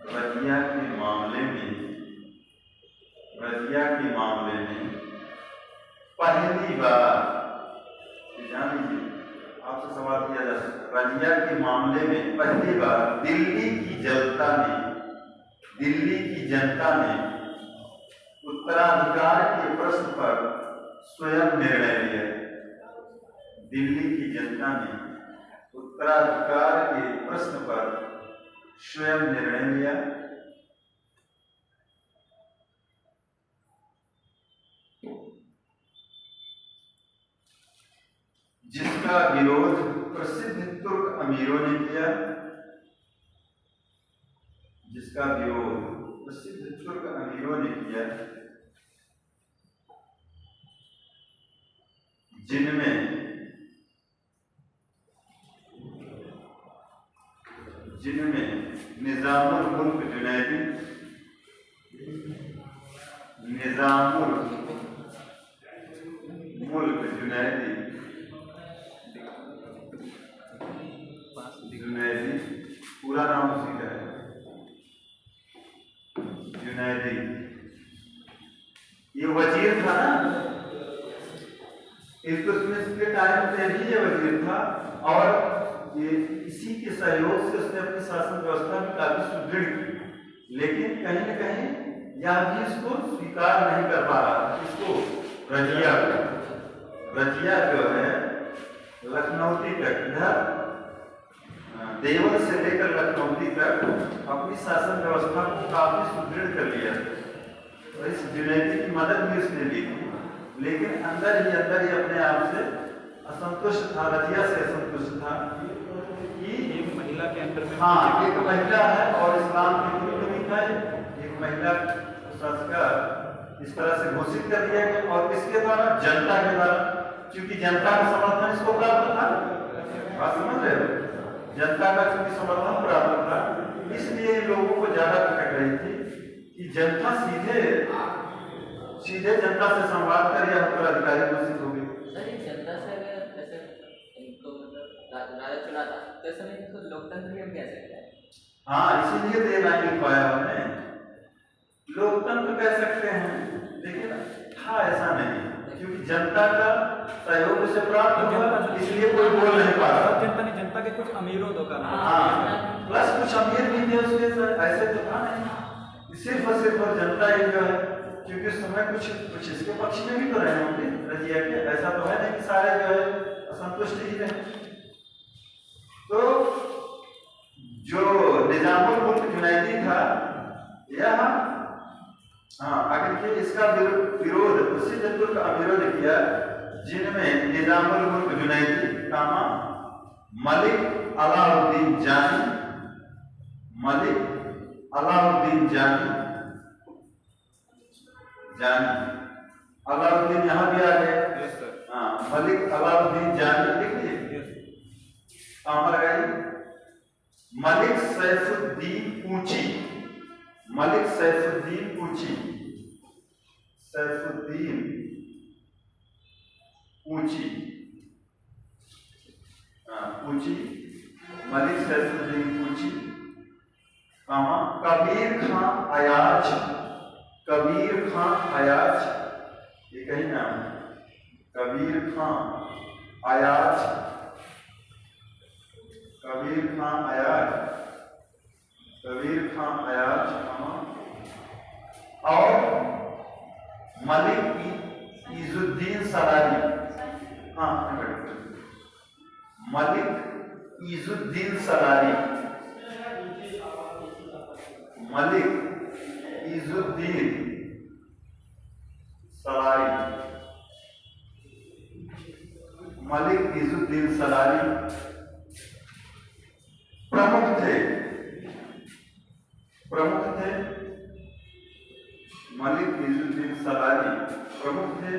रजिया के मामले में पहली बार, जान लीजिए, आपसे सवाल किया जा सकता है, रजिया के मामले में पहली बार दिल्ली की जनता ने उत्तराधिकार के प्रश्न पर स्वयं निर्णय लिया। दिल्ली की जनता ने उत्तराधिकार के प्रश्न पर स्वयं निर्णय लिया। जिसका विरोध प्रसिद्ध तुर्क अमीरों ने किया। जिसका विरोध प्रसिद्ध तुर्क अमीरों ने किया, जिनमें निजामुल मुल्क जुनैदी, पूरा नाम उसी का है, जुनैदी। ये वजीर था ना, इल्तुतमिश के टाइम पे भी ये वजीर था, और ये इसी के सहयोग से उसने अपनी शासन व्यवस्था भी काफी सुदृढ़ की। लेकिन कहीं न कहीं यह भी इसको स्वीकार नहीं कर पा रहा। इसको रजिया जो है लखनऊ तक, इधर देवल से लेकर लखनऊ तक अपनी शासन व्यवस्था को काफी सुदृढ़ कर लिया। और इस जुनैदी की मदद भी उसने ली थी, लेकिन अंदर ही अपने आप से असंतुष्ट था, रजिया से असंतुष्ट था कि एक महिला के अंदर में, हाँ, एक महिला है और इस्लाम के विरुद्ध भी था। एक महिला शासक इस तरह से घोषित कर दिया गया, और किसके द्वारा? जनता के द्वारा, क्योंकि जनता का समर्थन इसको प्राप्त था। बात समझ रहे हो? जनता का चूंकि समर्थन प्राप्त था, इसलिए लोगों को ज्यादा खटक रही थी कि जनता सीधे जनता से संवाद कर या उत्तराधिकारी घोषित हो गई। सर, ये जनता से अगर ऐसे इनको मतलब राजा चुना था, तो ऐसा नहीं तो लोकतंत्र भी हम कह सकते हैं। हाँ, इसीलिए तो ये लाइन लिखवाया हमने, लोकतंत्र कह सकते हैं, लेकिन था ऐसा नहीं, क्योंकि जनता का सहयोग से प्राप्त हुआ, इसलिए कोई बोल नहीं पा रहा। जनता के कुछ अमीरों का, हाँ, प्लस कुछ अमीर भी थे उसके साथ, ऐसे तो था नहीं। सिर्फ और सिर्फ जनता ही जो है, क्योंकि उस समय कुछ इसके पक्ष में भी तो रहे होंगे रजिया के, ऐसा तो है नहीं कि सारे जो है असंतुष्ट ही रहे। तो जो निजामुल मुल्क जुनैदी था, यह आगे देखिए, इसका विरोध प्रसिद्ध तुर्क अमीरों ने किया, जिनमें निजामुल मुल्क जुनैदी, मलिक अलाउद्दीन जानी, अलाउद्दीन यहाँ भी आ गए। हाँ, मलिक अलाउद्दीन जानी लिख लीजिए, कहाँ लगाइए? मलिक सैफुद्दीन पूंची, मलिक सैफुद्दीन पूंची, कबीर खां अयाज, ये कहीं नाम है, कबीर खां अयाज, और मलिक इजुद्दीन सलारी, मलिक इजुद्दीन सलारी, प्रमुख थे। मलिक इजुद्दीन सलारी प्रमुख थे।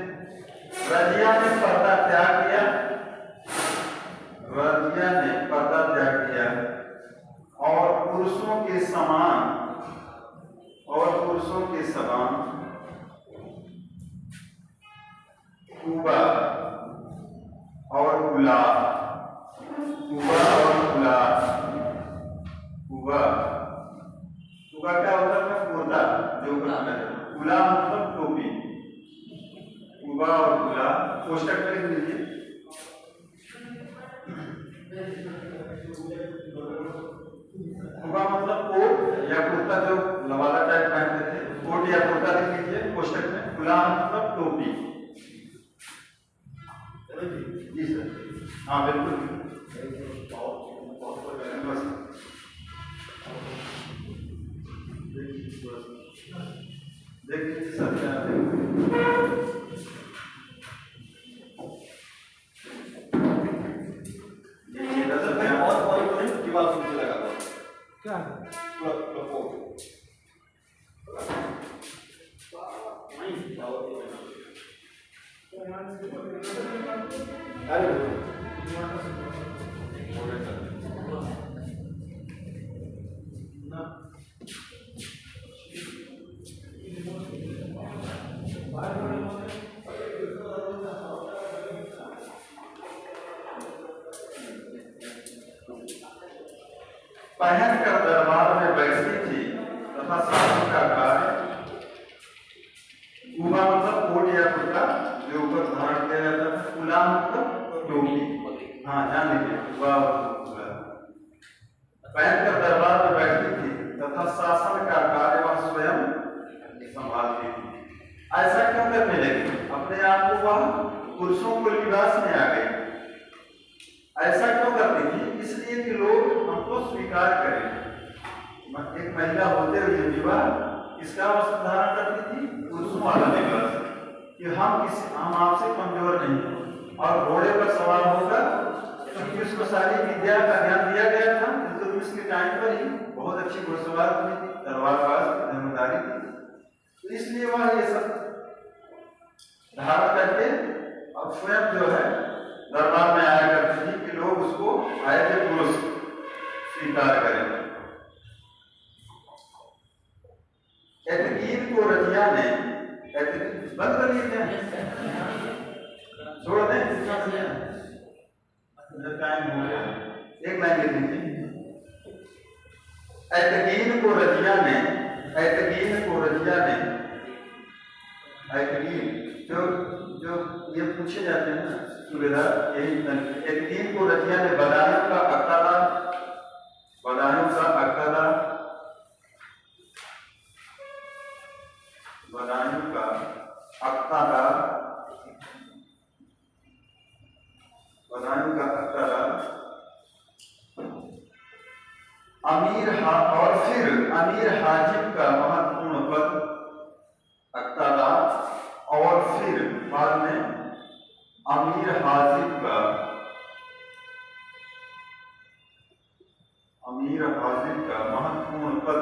रजिया ने पर्दा त्याग दिया, और पुरुषों के समान कुबा और कुला, कुबा और कुला। कुबा कुबा क्या होता है? कुर्ता जो करना है। कुला मतलब टोपी। कुबा और कुला कोष्टक में लिख लीजिए। कुबा मतलब कोट या कुर्ता, जो लवाला टाइप पहनते थे, कोट या कुर्ता लिख लीजिए कोष्टक में। कुला मतलब टोपी। जी सर, हाँ बिल्कुल। देखिए सर क्या क्या पहनकर दरबार में बैठती थी तथा शासन का कार्य। कुबा मतलब कोट या कुर्ता जो ऊपर धारण किया जाता था। कुला मतलब टोपी। हाँ जान लीजिए, कुबा और कुला। पहनकर दरबार में बैठती थी तथा शासन का कार्य वह स्वयं संभालती थी। ऐसा क्यों करने लगी? अपने आप को वह पुरुषों को लिबास में आ गई। ऐसा क्यों करती थी? इसलिए कि लोग हमको स्वीकार करें। एक महिला होते हुए विवाह इसका वस्त्र धारण करती थी, पुरुषों वाला लिबास, कि हम आपसे कमजोर नहीं। और घोड़े पर सवार होकर, क्योंकि उसको सारी विद्या का ज्ञान दिया गया था, तो उसके टाइम पर ही बहुत अच्छी घुड़सवार हुई थी, तलवारबाज धनुर्धारी थी, तो इसलिए वह ये सब धारण करके अब स्वयं जो है दरबार में आया करती थी कि लोग उसको आए थे पुरुष स्वीकार करें। एतकीन को रजिया ने बंद कर दिया, छोड़ दें, टाइम हो गया। एक लाइन लिख लीजिए। एतकीन को रजिया ने, एतकीन को रजिया ने, एतकीन जो ये पूछे जाते हैं ना सूबेदार, एतकीन को रजिया ने बदायूं का अक्कादा, बदायूं का अक्कादा, बदायूं का अक्कादा, बदायूं का अक्कादा और फिर अमीर हाजिब का महत्वपूर्ण पद अक्तादा, और फिर बाद में अमीर हाजिब का, अमीर हाजिब का महत्वपूर्ण पद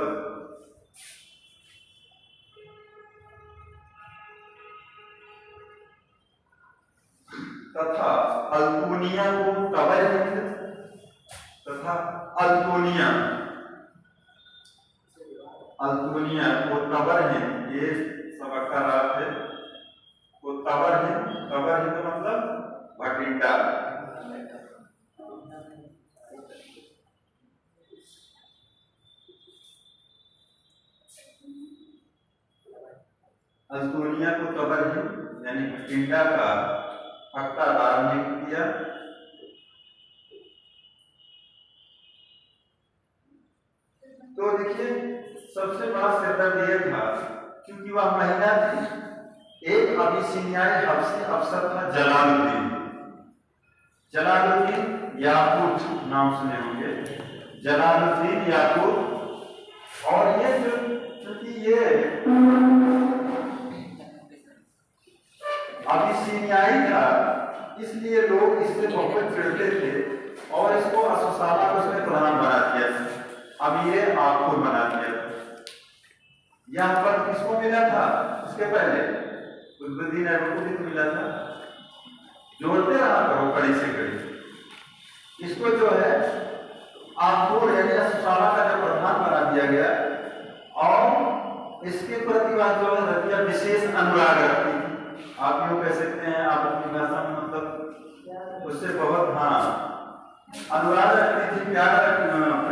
तथा अल्तुनिया को तबर हिंद, तथा अल्तुनिया, अल्तुनिया को तबर हिंद, ये सब अक्षरात है। तो तबर हिंद, तबर हिंद मतलब भटिंडा। अल्तुनिया को तबर हिंद यानी भटिंडा का अक्तादार नियुक्त किया। तो देखिए सबसे बड़ा सिरदर्द यह था, क्योंकि वह महिला थी। एक अबिसिनियाई हबशी अफसर था जलालुद्दीन, जलालुद्दीन याकूत नाम सुने होंगे, जलालुद्दीन याकूत। और ये जो क्योंकि ये अबिसिनियाई था, इसलिए लोग इससे बहुत चिढ़ते थे और इसको असोसाला को उसने प्रधान बना दिया, अमीर आखुर बना दिया। यह पद किसको मिला था? उसके पहले कुतुबुद्दीन ऐबक को मिला था। जोड़ते रहा करो कड़ी से कड़ी। इसको जो है आखुर यानी असोसाला का जो प्रधान बना दिया गया, और इसके प्रति जो है रतिया विशेष अनुराग रखती थी। आप यूँ कह सकते हैं, आप अपनी भाषा में मतलब उससे बहुत हाँ अनुराग रखती थी, प्यार